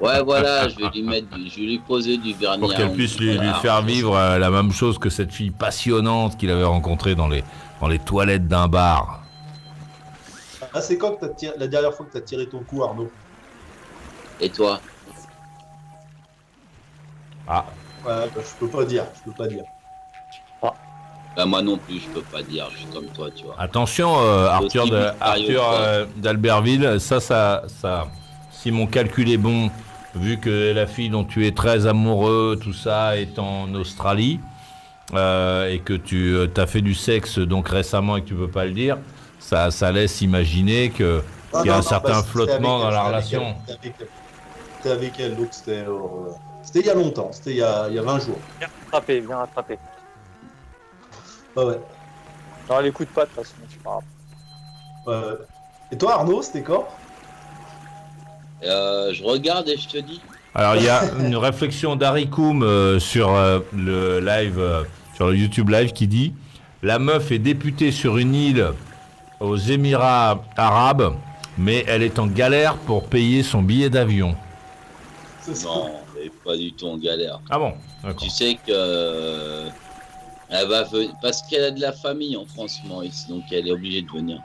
Ouais, voilà, je vais lui poser du vernis à ongles. Pour qu'elle puisse lui faire vivre la même chose que cette fille passionnante qu'il avait rencontrée dans les toilettes d'un bar. Ah, c'est quand que la dernière fois que tu as tiré ton coup, Arnaud? Et toi? Ah. Ouais, bah, je peux pas dire. Bah, moi non plus, je peux pas dire, je suis comme toi, tu vois. Attention, Arthur d'Albertville, ça, si mon calcul est bon, vu que la fille dont tu es très amoureux, tout ça, est en Australie, et que tu as fait du sexe donc récemment et que tu peux pas le dire, ça laisse imaginer qu'il y a un certain flottement dans la relation. C'était avec elle, donc c'était il y a longtemps, c'était il y a 20 jours. Bien rattrapé. Ouais. Non, elle écoute pas de toute façon, c'est pas grave. Et toi, Arnaud, c'était quand? Je regarde et je te dis. Alors, il y a une réflexion d'Arikoum sur le live, sur le YouTube live qui dit: la meuf est députée sur une île aux Émirats Arabes, mais elle est en galère pour payer son billet d'avion. Non, elle est pas du tout en galère. Ah bon? Tu sais que elle va venir parce qu'elle a de la famille en France, Maurice, donc elle est obligée de venir.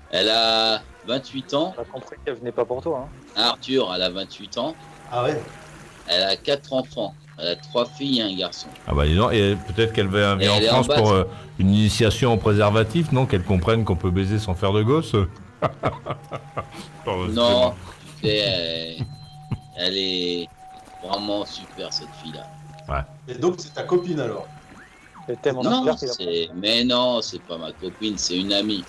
Elle a 28 ans. On a compris qu'elle venait pas pour toi. Hein. Arthur, elle a 28 ans. Ah ouais. Elle a 4 enfants. Elle a 3 filles et un garçon. Ah bah dis donc, et peut-être qu'elle va venir en France pour une initiation au préservatif, non? Qu'elle comprenne qu'on peut baiser sans faire de gosse. Non, tu sais, elle est vraiment super cette fille-là. Ouais. Et donc c'est ta copine alors? Mais non, c'est pas ma copine, c'est une amie.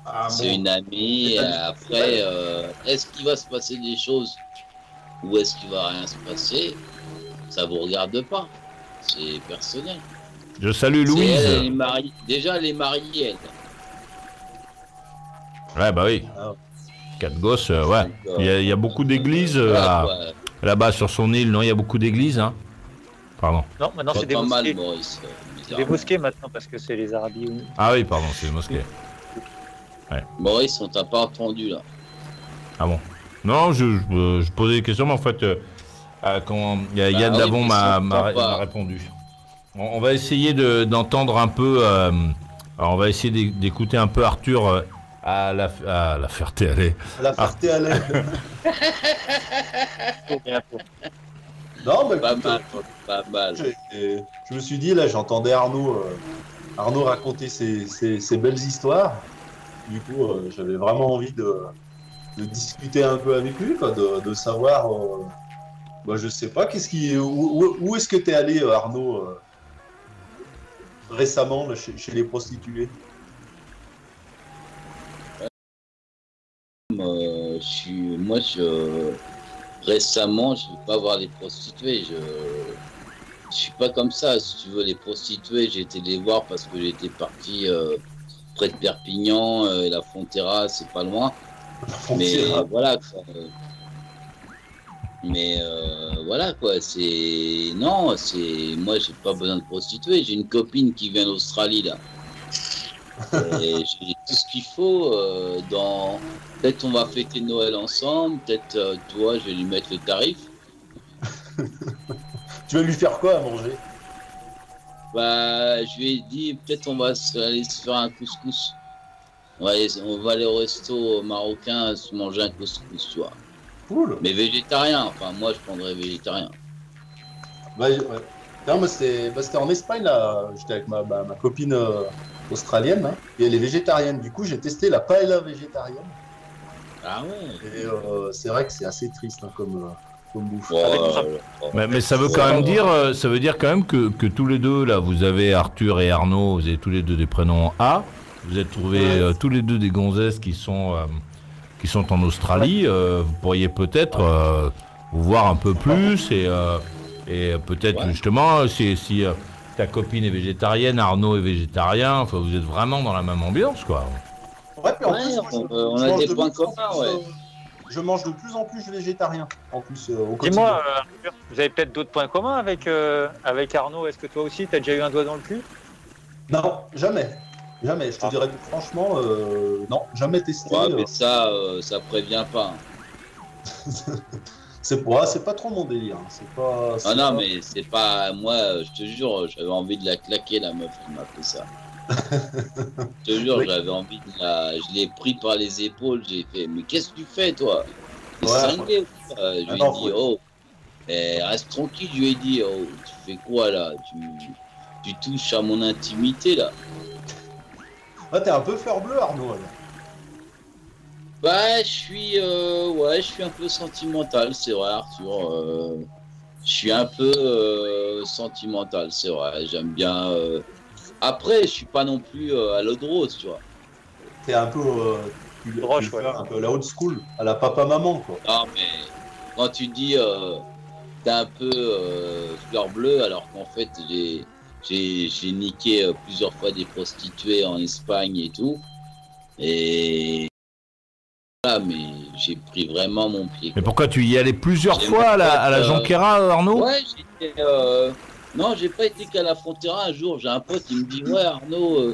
Ah, c'est une amie, et après, est-ce qu'il va se passer des choses ou est-ce qu'il va rien se passer? Ça vous regarde pas, c'est personnel. Je salue Louise. Déjà, elle est mariée, elle. Ouais, bah oui. 4 gosses, ouais. Il y a beaucoup d'églises là-bas sur son île, non? Il y a beaucoup d'églises, hein? Pardon. Non, maintenant c'est des pas mosquées. mal, Maurice. C'est des mosquées maintenant parce que c'est les Arabies. Ah oui, pardon, c'est des mosquées. Ouais. Maurice, on t'a pas entendu là. Ah bon? Non, je posais des questions, mais en fait, quand Yann Davon m'a répondu. On va essayer d'entendre un peu. Alors on va essayer d'écouter un peu Arthur à la Ferté-Alais. À la Ferté-Alais. Non, mais pas mal. Je me suis dit, là, j'entendais Arnaud raconter ses belles histoires. Du coup, j'avais vraiment envie de discuter un peu avec lui, quoi, de savoir. Je sais pas, où est-ce que tu es allé, Arnaud, récemment, là, chez les prostituées? Récemment, je ne vais pas voir les prostituées. Je suis pas comme ça. Si tu veux, les prostituées, j'ai été les voir parce que j'étais parti près de Perpignan, la Fonterra, c'est pas loin. Mais voilà. Voilà quoi. Moi, j'ai pas besoin de prostituées. J'ai une copine qui vient d'Australie là. Et j'ai tout ce qu'il faut. Peut-être on va fêter Noël ensemble. Peut-être toi, je vais lui mettre le tarif. Tu vas lui faire quoi à manger? Je lui ai dit peut-être on va aller se faire un couscous. On va aller au resto marocain se manger un couscous, tu vois. Cool. Mais végétarien. Enfin, moi, je prendrais végétarien. Ouais. Non, mais c'était en Espagne là. J'étais avec ma copine australienne, hein, et elle est végétarienne. Du coup, j'ai testé la paella végétarienne. Ah ouais. Et c'est vrai que c'est assez triste, hein, comme bouffe. Mais ça veut quand même dire quand même que tous les deux là, vous avez Arthur et Arnaud, vous avez tous les deux des prénoms A. Vous êtes trouvés tous les deux des gonzesses qui sont en Australie. Vous pourriez peut-être vous voir un peu plus et peut-être justement si ta copine est végétarienne, Arnaud est végétarien, enfin vous êtes vraiment dans la même ambiance quoi. Ouais, puis en plus, on a des points communs, je mange de plus en plus végétarien, en plus au quotidien. Dis-moi, Arthur, vous avez peut-être d'autres points communs avec Arnaud. Est-ce que toi aussi, tu as déjà eu un doigt dans le cul? Non, jamais. Jamais, je te dirais franchement, non, jamais testé. Ouais, mais ça prévient pas. C'est pas trop mon délire. Non, mais c'est pas. Moi, je te jure, j'avais envie de la claquer, la meuf qui m'a fait ça. Je te jure, j'avais envie de la. Je l'ai pris par les épaules, j'ai fait, mais qu'est-ce que tu fais, toi? T'es cinglé. Je lui ai dit, oh, reste tranquille, je lui ai dit, oh, tu fais quoi là? Tu touches à mon intimité là. Ah, t'es un peu fleur bleue, Arnaud. Je suis un peu sentimental, c'est vrai, Arthur. Je suis un peu sentimental, c'est vrai. J'aime bien. Après, je suis pas non plus à l'eau de rose, tu vois. T'es un peu, un peu la old school, à la papa-maman, quoi. Non, mais quand tu dis t'es un peu fleur bleue, alors qu'en fait, j'ai niqué plusieurs fois des prostituées en Espagne et tout. Et voilà, mais j'ai pris vraiment mon pied. Mais pourquoi tu y allais plusieurs fois à la Jonquera, Arnaud? Ouais, j'étais. Non, j'ai pas été qu'à la Frontera. Un jour, j'ai un pote, il me dit ouais, Arnaud,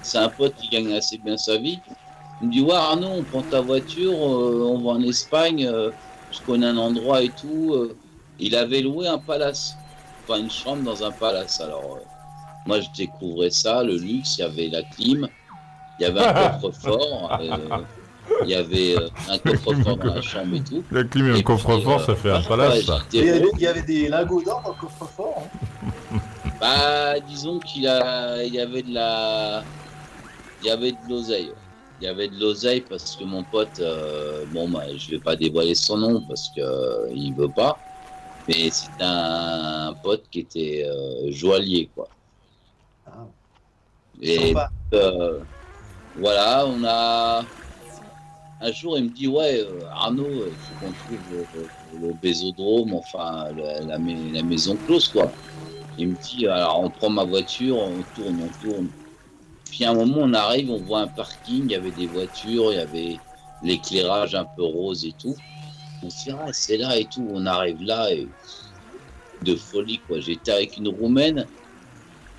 c'est un pote qui gagne assez bien sa vie. Il me dit ouais, Arnaud, on prend ta voiture, on va en Espagne, je connais un endroit et tout. Il avait loué un palace, enfin une chambre dans un palace. Alors, moi, je découvrais ça, le luxe, il y avait la clim, il y avait un coffre-fort. Il y avait un coffre-fort dans la chambre et tout. La clim et un coffre-fort, ça fait un palace, ça. Il y avait des lingots d'or dans le coffre-fort. Disons qu'il y avait de l'oseille. Il y avait de l'oseille parce que mon pote, je vais pas dévoiler son nom parce que il veut pas. Mais c'est un pote qui était joaillier, quoi. Et voilà, on a. Un jour, il me dit ouais, Arnaud, il faut qu'on trouve le bésodrome, enfin la maison close, quoi. Il me dit alors on prend ma voiture, on tourne. Puis à un moment, on arrive, on voit un parking, il y avait des voitures, il y avait l'éclairage un peu rose et tout. On se dit, ah, c'est là et tout. On arrive là et de folie, quoi. J'étais avec une Roumaine.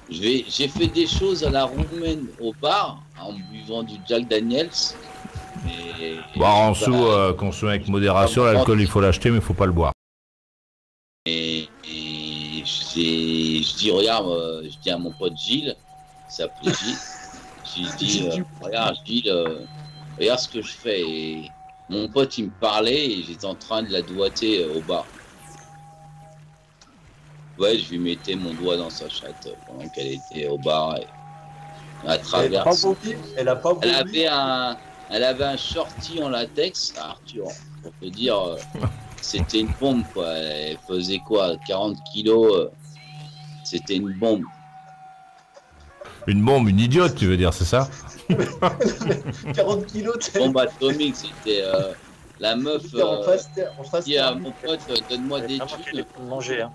J'ai fait des choses à la Roumaine au bar en buvant du Jack Daniels. En dessous, consommer avec modération, l'alcool il faut l'acheter mais il faut pas le boire. Et je dis, regarde, je dis à mon pote Gilles, il s'appelait Gilles, je dis, regarde Gilles, regarde ce que je fais. Et mon pote il me parlait et j'étais en train de la doigter au bar. Ouais, je lui mettais mon doigt dans sa chatte pendant qu'elle était au bar. Et à travers. Elle avait un shorty en latex, Arthur, pour te dire, c'était une bombe, quoi. Elle faisait quoi, 40 kilos, c'était une bombe. Une bombe, une idiote, tu veux dire, c'est ça? 40 kilos, bombe atomique, c'était la meuf. Dit à mon pote, donne-moi des thunes. Manger, hein.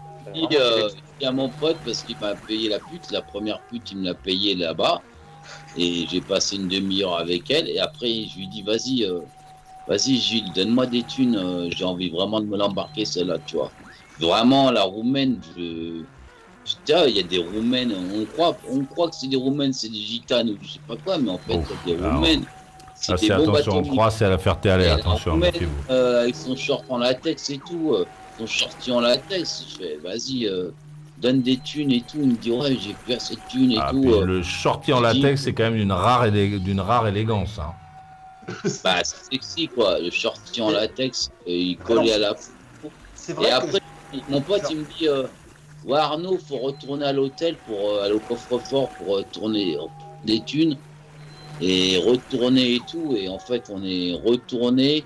À mon pote, parce qu'il m'a payé la pute, la première pute, il me l'a payé là-bas. Et j'ai passé une demi-heure avec elle. Et après, je lui dis, vas-y Gilles, donne-moi des thunes. J'ai envie vraiment de me l'embarquer, celle-là, tu vois. Vraiment, la Roumaine, putain, il y a des Roumaines. On croit que c'est des Roumaines, c'est des gitanes ou je sais pas quoi, mais en fait, il y a des Roumaines. C'est des attention, on croit, c'est à la Ferté-Alais, attention, méfiez-vous. Avec son short en latex et tout. Son shorty en latex, je fais, vas-y, donne des thunes et tout. Il me dit, ouais, j'ai plus assez de thunes et tout. Le shorty en latex, c'est quand même d'une rare élégance. Hein. Bah, c'est sexy, quoi. Le shorty en latex, il collait à la peau. Et après, mon pote, il me dit, ouais, Arnaud, faut retourner à l'hôtel pour aller au coffre-fort pour tourner des thunes et retourner et tout. Et en fait, on est retourné.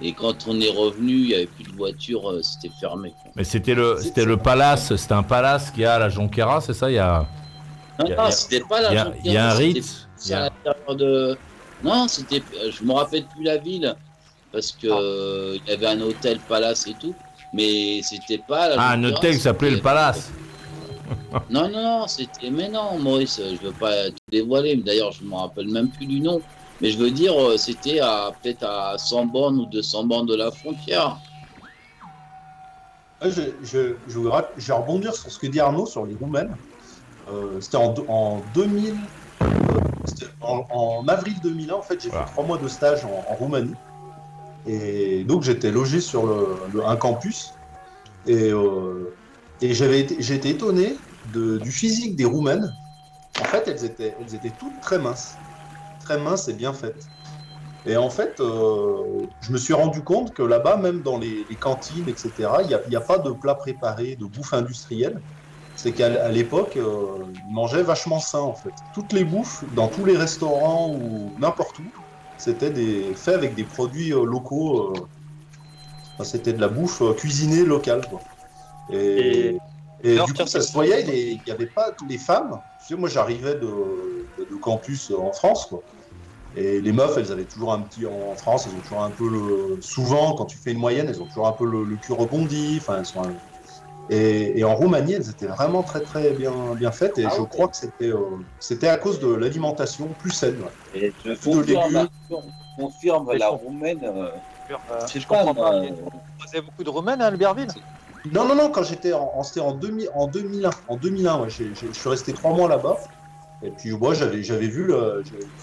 Et quand on est revenu, il n'y avait plus de voiture, c'était fermé. Mais c'était le palace, c'était un palace qu'il y a à la Jonquera, c'est ça? Non, c'était pas la Jonquera. Il y a un rite. Non, c'était. Je me rappelle plus la ville parce que il y avait un hôtel palace et tout, mais c'était pas la Jonquera. Un hôtel qui s'appelait le Palace. Non, c'était. Mais non, Maurice, je veux pas tout dévoiler. D'ailleurs, je me rappelle même plus du nom. Mais je veux dire, c'était peut-être à 100 bornes ou 200 bornes de la frontière. Je vais rebondir sur ce que dit Arnaud sur les Roumaines. C'était en 2000, en avril 2001, en fait, j'ai fait 3 mois de stage en Roumanie. Et donc, j'étais logé sur un campus. Et j'ai été étonné du physique des Roumaines. En fait, elles étaient toutes très minces et bien faites. Et en fait, je me suis rendu compte que là-bas, même dans les cantines, etc., il n'y a pas de plats préparés, de bouffe industrielle. C'est qu'à l'époque, ils mangeaient vachement sain, en fait. Toutes les bouffes, dans tous les restaurants ou n'importe où, c'était fait avec des produits locaux. C'était de la bouffe cuisinée locale, quoi. Et du coup, ça se voyait, il n'y avait pas les femmes. Tu sais, moi, j'arrivais de campus en France, quoi. Et les meufs, elles avaient toujours un petit... En France, elles ont toujours un peu souvent, quand tu fais une moyenne, elles ont toujours un peu le cul rebondi. Enfin, elles sont... Et en Roumanie, elles étaient vraiment très très bien faites. Et je crois que c'était à cause de l'alimentation plus saine. Ouais. Et je confirme la Roumaine... je comprends pas. Vous avez beaucoup de Roumaines à Albertville? Non, quand j'étais c'était en 2001. En 2001, ouais, je suis resté 3 mois là-bas. Et puis moi, j'avais vu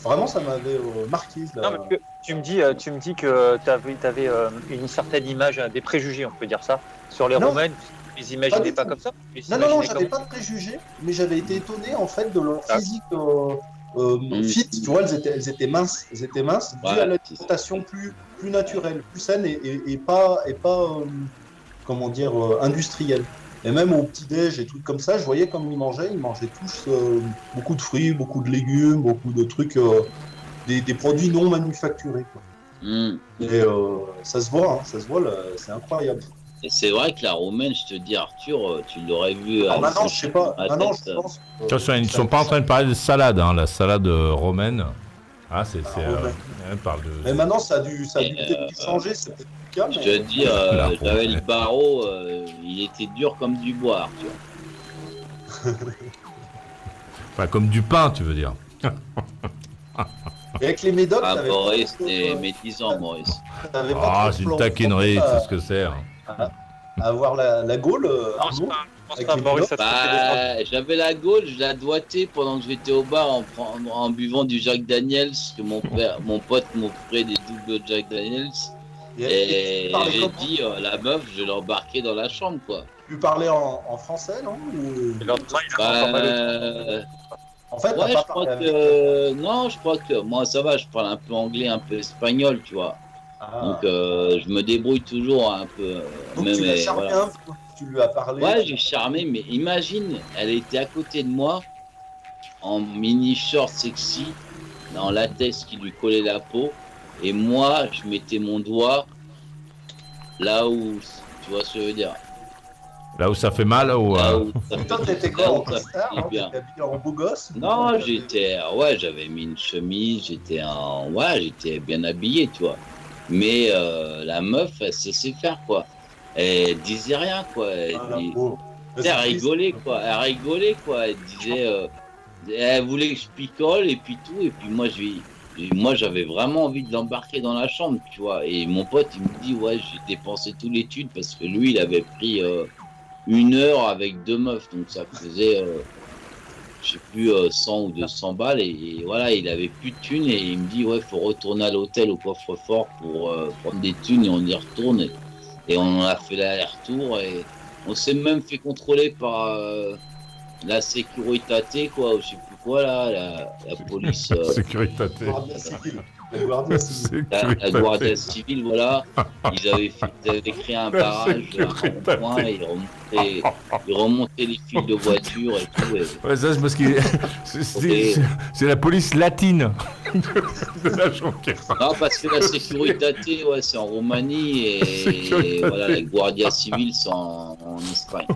vraiment, ça m'avait marqué. Non, mais tu me dis que tu avais une certaine image, des préjugés, on peut dire ça, sur les Roumaines. Tu les imaginais pas comme ça? Non, j'avais pas de préjugés, mais j'avais été étonné en fait de leur physique fit. Tu vois, elles étaient minces, dû à l'alimentation plus naturelle, plus saine et pas comment dire, industrielle. Et même au petit-déj et trucs comme ça, je voyais comme ils mangeaient tous beaucoup de fruits, beaucoup de légumes, beaucoup de trucs, des produits non manufacturés, quoi. Et ça se voit, c'est incroyable. Et c'est vrai que la Roumaine, je te dis, Arthur, tu l'aurais vu... maintenant, je sais pas, je pense... Attention, ils ne sont pas en train de parler de salade, hein, la salade romaine. Ah, elle parle de... Mais maintenant, ça a dû peut-être changer, c'est peut-être plus calme. Je te dis, j'avais le barreau, il était dur comme du bois, Arthur. Enfin, comme du pain, tu veux dire. Et avec les médocs, Ah, t'avais Maurice, pas t'es médisant, Maurice. t'avais pas Ah, trop c'est une plan- taquinerie, à- c'est ce que c'est. hein. à avoir la Gaule, Arnaud, avec les médocs. Bah, j'avais la Gaule, je la doigtais pendant que j'étais au bar en buvant du Jack Daniels, que mon pote m'offrait des doubles Jack Daniels. Et tu parlais j'ai comment dit, la meuf, je l'embarquais dans la chambre, quoi. Tu parlais en français, non ou... En fait, ouais, t'as je pas crois parlé que... Non, je crois que... Moi, ça va, je parle un peu anglais, un peu espagnol, tu vois. Ah. Donc, je me débrouille toujours un peu. Donc même, tu l'as charmé voilà. un peu, tu lui as parlé. Ouais, j'ai charmé, mais imagine, elle était à côté de moi, en mini short sexy, en latex qui lui collait la peau, et moi, je mettais mon doigt là où... Tu vois ce que je veux dire? Là où ça fait mal ou Là où ça Toi, fait- t'étais là quoi, où en ça costard, fait hein, bien. t'étais habillé en beau gosse? Non, j'étais... Ouais, j'avais mis une chemise, j'étais en... Ouais, j'étais bien habillé, tu vois. Mais la meuf, elle sait faire, quoi. Elle disait rien, quoi. Elle, elle rigolait, quoi. Elle rigolait, quoi. Elle disait... elle voulait que je picole, et puis tout. Et puis moi, moi, j'avais vraiment envie de l'embarquer dans la chambre, tu vois. Et mon pote, il me dit, ouais, j'ai dépensé tout l'étude, parce que lui, il avait pris 1 heure avec 2 meufs. Donc ça faisait... je sais plus, 100 ou 200 balles, et voilà, il avait plus de thunes, et il me dit, ouais, faut retourner à l'hôtel au coffre-fort pour prendre des thunes, et on y retourne, et on a fait l'aller-retour, et on s'est même fait contrôler par la sécurité, quoi, ou je sais plus quoi, là, la police. Sécurité. La Guardia Civile, voilà, ils avaient créé un barrage, un rond-point, et ils remontaient les fils de voiture et tout. Et... Ouais, ça c'est parce que c'est la police latine de la Jonquera. Non, parce que la sécurité, ouais, c'est en Roumanie, et voilà, la Guardia Civile, c'est en Espagne.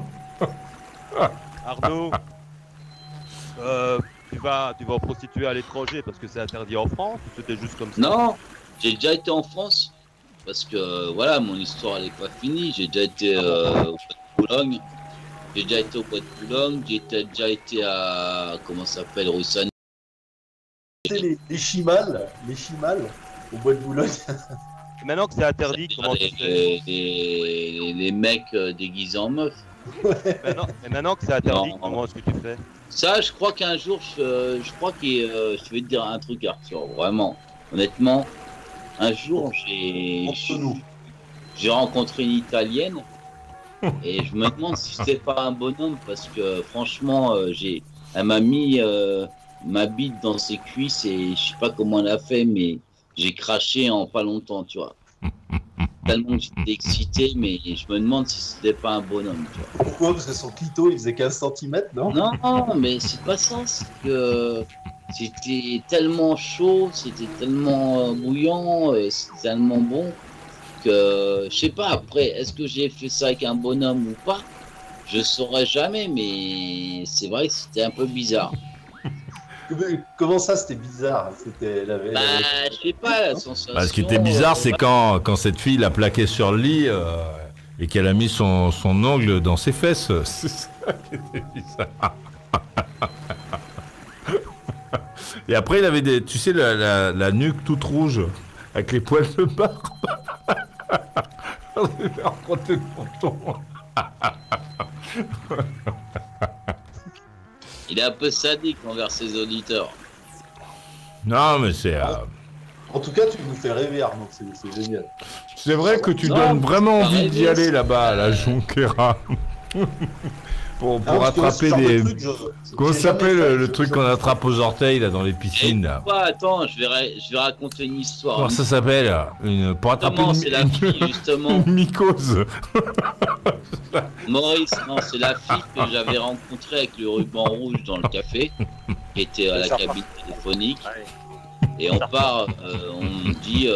Arnaud, tu vas en prostituer à l'étranger parce que c'est interdit en France ou c'était juste comme ça? Non, j'ai déjà été en France, parce que voilà, mon histoire elle est pas finie. J'ai déjà été au Bois de Boulogne, j'ai déjà été à, comment ça s'appelle, rue Saint. Les chimales au Bois de Boulogne. Maintenant que c'est interdit, comment tu fais? Les mecs déguisés en meufs. Mais maintenant que c'est interdit, comment est-ce que tu fais? Ça, je crois qu'un jour, je vais te dire un truc, Arthur, vraiment, honnêtement, un jour, j'ai rencontré une Italienne, et je me demande si c'était pas un bonhomme, parce que franchement, elle m'a mis ma bite dans ses cuisses, et je sais pas comment elle a fait, mais j'ai craché en pas longtemps, tu vois. Tellement que j'étais excité, mais je me demande si c'était pas un bonhomme, tu vois. Pourquoi? Parce que son clito, il faisait 15 cm, non? Non, mais c'est pas ça, c'est que c'était tellement chaud, c'était tellement bouillant, c'était tellement bon, que je sais pas, après, est-ce que j'ai fait ça avec un bonhomme ou pas? Je saurais jamais, mais c'est vrai que c'était un peu bizarre. Comment ça, c'était bizarre? Je sais pas, la sensation... Bah, ce qui était bizarre, c'est quand cette fille l'a plaqué sur le lit et qu'elle a mis son ongle dans ses fesses. C'est ça qui était bizarre. Et après, il avait tu sais, la nuque toute rouge, avec les poils de barbe. On devait rencontrer le menton. Il est un peu sadique envers ses auditeurs. Non, mais c'est... En tout cas, tu nous fais rêver, Arnaud, c'est génial. C'est vrai que tu donnes vraiment envie d'y aller là-bas, à la Jonquera. pour attraper des... Comment s'appelle le truc qu'on attrape aux orteils là dans les piscines là? Attends, je vais raconter une histoire. Comment ça s'appelle? Pour attraper une mycose. Maurice, non, c'est la fille que j'avais rencontrée avec le ruban rouge dans le café, qui était à la cabine téléphonique. Et on part, on me dit,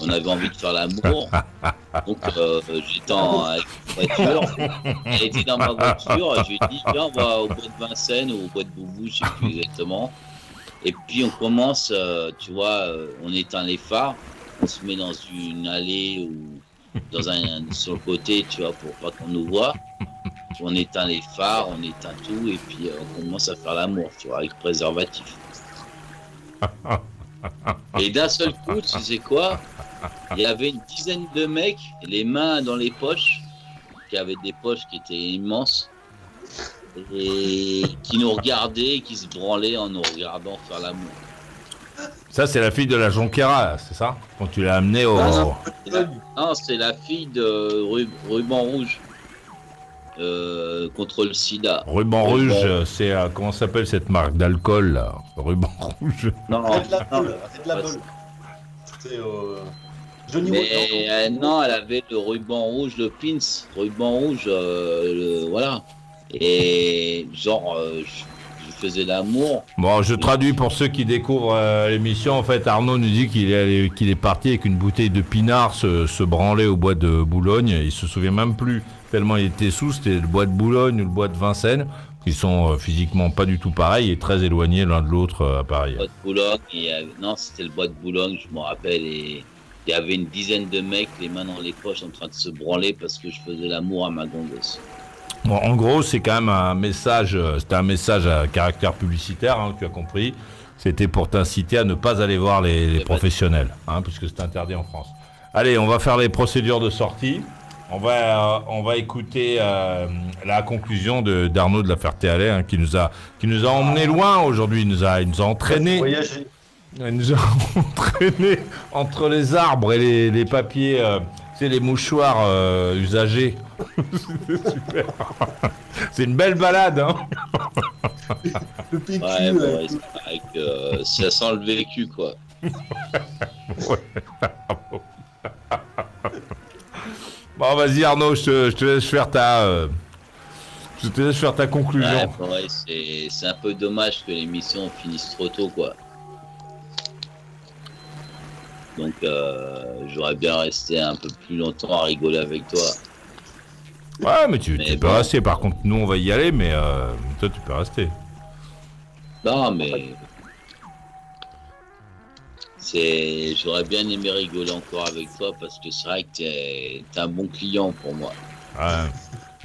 on avait envie de faire l'amour. Donc j'étais avec une voiture, elle était dans ma voiture, je lui ai dit, viens, on va au bois de Vincennes ou au bois de Boubou, je sais plus exactement. Et puis on commence, tu vois, on éteint les phares, on se met dans une allée ou sur le côté, tu vois, pour pas qu'on nous voit. On éteint les phares, on éteint tout, et puis on commence à faire l'amour, tu vois, avec préservatif. Et d'un seul coup, tu sais quoi? Il y avait une dizaine de mecs, les mains dans les poches, qui avaient des poches qui étaient immenses, et qui nous regardaient, qui se branlaient en nous regardant faire l'amour. Ça, c'est la fille de la Jonquera, c'est ça? Quand tu l'as amenée au... Non, c'est la fille de Ruban Rouge. Contre le sida. Ruban Rouge, c'est... comment s'appelle cette marque d'alcool, là? Ruban Rouge. Non, Arrête la bolle. C'est Johnny mais non, elle avait le ruban rouge, le pins. Ruban rouge, voilà. Et genre, je faisais l'amour. Bon, je traduis pour ceux qui découvrent l'émission. En fait, Arnaud nous dit qu'il est parti avec une bouteille de pinard se branler au bois de Boulogne. Il se souvient même plus tellement il était sous. C'était le bois de Boulogne ou le bois de Vincennes. Ils sont physiquement pas du tout pareils et très éloignés l'un de l'autre à Paris. Le bois de Boulogne, non, c'était le bois de Boulogne, je me rappelle. Et il y avait une dizaine de mecs, les mains dans les poches, en train de se branler parce que je faisais l'amour à ma gonzesse. Bon, en gros, c'est quand même un message, c'était un message à caractère publicitaire, hein, tu as compris. C'était pour t'inciter à ne pas aller voir les professionnels, hein, puisque c'est interdit en France. Allez, on va faire les procédures de sortie. On va écouter la conclusion d'Arnaud de la Ferté-Alais, hein, qui nous a emmené loin aujourd'hui. Il nous a entraîné. Il nous a entraîné entre les arbres et les papiers, les mouchoirs usagés. C'est super. C'est une belle balade, hein. Le PQ, ouais, avec, ça sent le vécu, quoi. Bon, vas-y Arnaud, je te laisse faire ta conclusion. Ouais, c'est un peu dommage que l'émission finisse trop tôt, quoi. Donc j'aurais bien resté un peu plus longtemps à rigoler avec toi. Ouais, mais tu peux rester. Par contre, nous on va y aller, mais toi tu peux rester. Non, mais j'aurais bien aimé rigoler encore avec toi parce que c'est vrai que t'es un bon client pour moi. Ouais.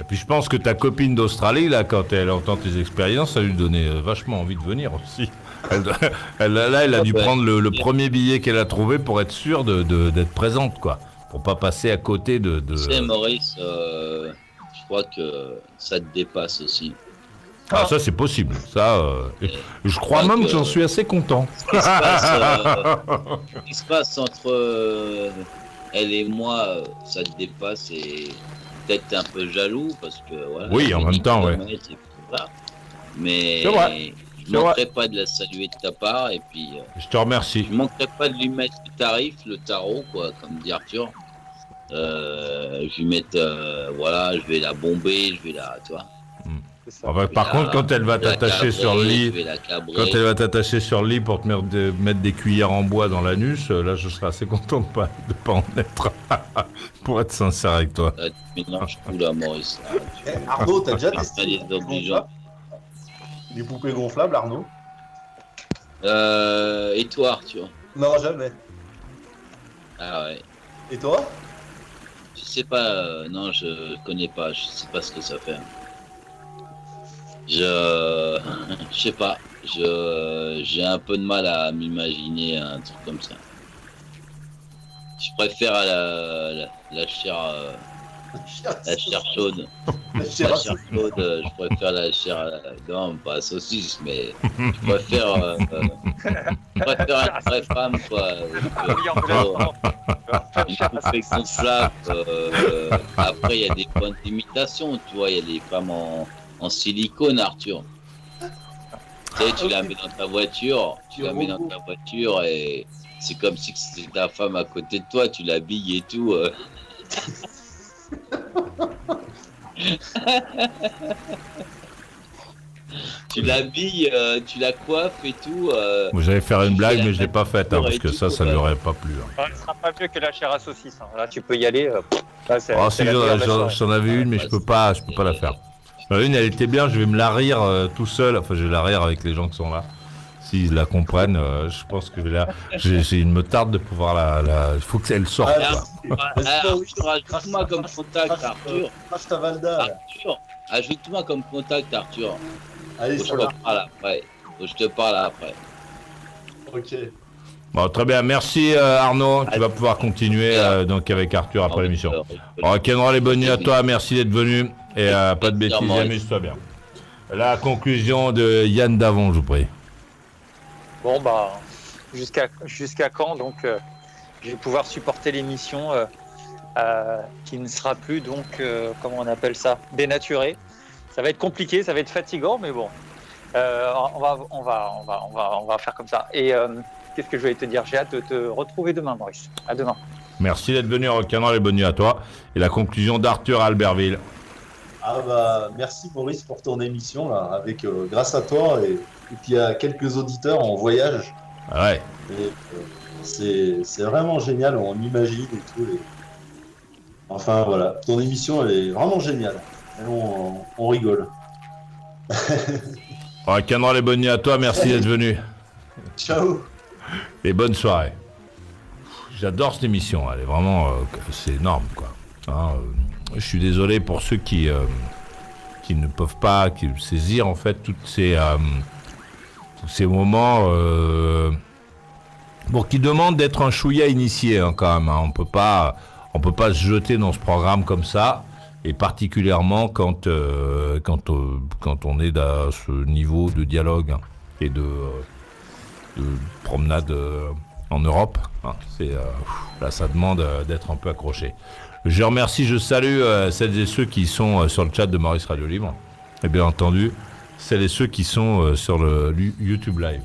Et puis je pense que ta copine d'Australie, là, quand elle entend tes expériences, ça lui donnait vachement envie de venir aussi. Elle a dû prendre le premier billet qu'elle a trouvé pour être sûre d'être présente, quoi. Pour pas passer à côté de... Tu sais, Maurice, je crois que ça te dépasse aussi. Ah, ça c'est possible. Ça, je crois même que j'en suis assez content. Ce qui se passe entre elle et moi, ça te dépasse et peut-être t'es un peu jaloux parce que voilà. Oui, en même temps, ouais. Voilà. Mais je ne manquerai pas de la saluer de ta part et puis. Je te remercie. Je ne manquerai pas de lui mettre le tarif, le tarot, quoi, comme dit Arthur. Je lui mettre, voilà, je vais la bomber, je vais la, tu vois. Enfin, par contre, quand elle va t'attacher sur le lit, pour te mettre des cuillères en bois dans l'anus, là, je serais assez content de pas en être. Pour être sincère avec toi. Tu mélanges tout là, Maurice. Arnaud, t'as déjà testé les poupées gonflables, Arnaud? Et toi, Arthur? Non, jamais. Ah ouais. Et toi? Je sais pas, non, je connais pas, je sais pas ce que ça fait. Je sais pas, j'ai un peu de mal à m'imaginer un truc comme ça. Je préfère la chair chaude. La chair chaude, je préfère la chair, non, pas saucisse, mais je préfère une vraie femme, quoi. Une poupée gonflable. Après, il y a des points d'imitation, tu vois, il y a des femmes en silicone, Arthur. Tu sais, tu la mets dans ta voiture, et c'est comme si c'était ta femme à côté de toi, tu l'habilles et tout. Tu l'habilles, tu la coiffes et tout. J'allais faire une blague, mais je l'ai pas faite, hein, parce que ça lui aurait pas plu. Hein. Ce sera pas mieux que la chair à saucisse. Hein. Là, tu peux y aller. Là, si j'en avais une, mais je peux pas la faire. Une, elle était bien, je vais me la rire tout seul. Enfin, je vais la rire avec les gens qui sont là. s'ils la comprennent, je pense que il me tarde de pouvoir il faut qu'elle sorte. Ajoute-moi comme contact, Arthur. Arthur, ajoute-moi comme contact, Arthur. Allez, je te parle après. Ok. Bon, très bien, merci Arnaud. Tu vas pouvoir continuer donc avec Arthur après l'émission. Rock'n'roll et bonne nuit à toi, merci d'être venu. Et pas de bêtises, amuse-toi bien. La conclusion de Yann Davon, je vous prie. Bon, bah, jusqu'à quand, donc, je vais pouvoir supporter l'émission qui ne sera plus, donc, comment on appelle ça, dénaturée. Ça va être compliqué, ça va être fatigant, mais bon, on va faire comme ça. Et qu'est-ce que je vais te dire? J'ai hâte de te retrouver demain, Maurice. À demain. Merci d'être venu, Rock'n'roll et bonne nuit à toi. Et la conclusion d'Arthur à Albertville. Ah bah, merci Maurice pour ton émission là, avec grâce à toi et puis à quelques auditeurs en voyage. Ah ouais. C'est vraiment génial, on imagine et tout. Enfin voilà, ton émission elle est vraiment géniale. Et on rigole. Rock'n'roll et bonne nuit à toi, merci d'être venu. Ciao. Et bonne soirée. J'adore cette émission, elle est vraiment, c'est énorme quoi. Hein, je suis désolé pour ceux qui ne peuvent pas saisir en fait tous ces moments qui demandent d'être un chouïa initié hein, quand même. Hein. On peut pas se jeter dans ce programme comme ça, et particulièrement quand on est à ce niveau de dialogue hein, et de promenade en Europe. Hein. Là, ça demande d'être un peu accroché. Je remercie, je salue celles et ceux qui sont sur le chat de Maurice Radio Libre. Et bien entendu, celles et ceux qui sont sur le YouTube Live.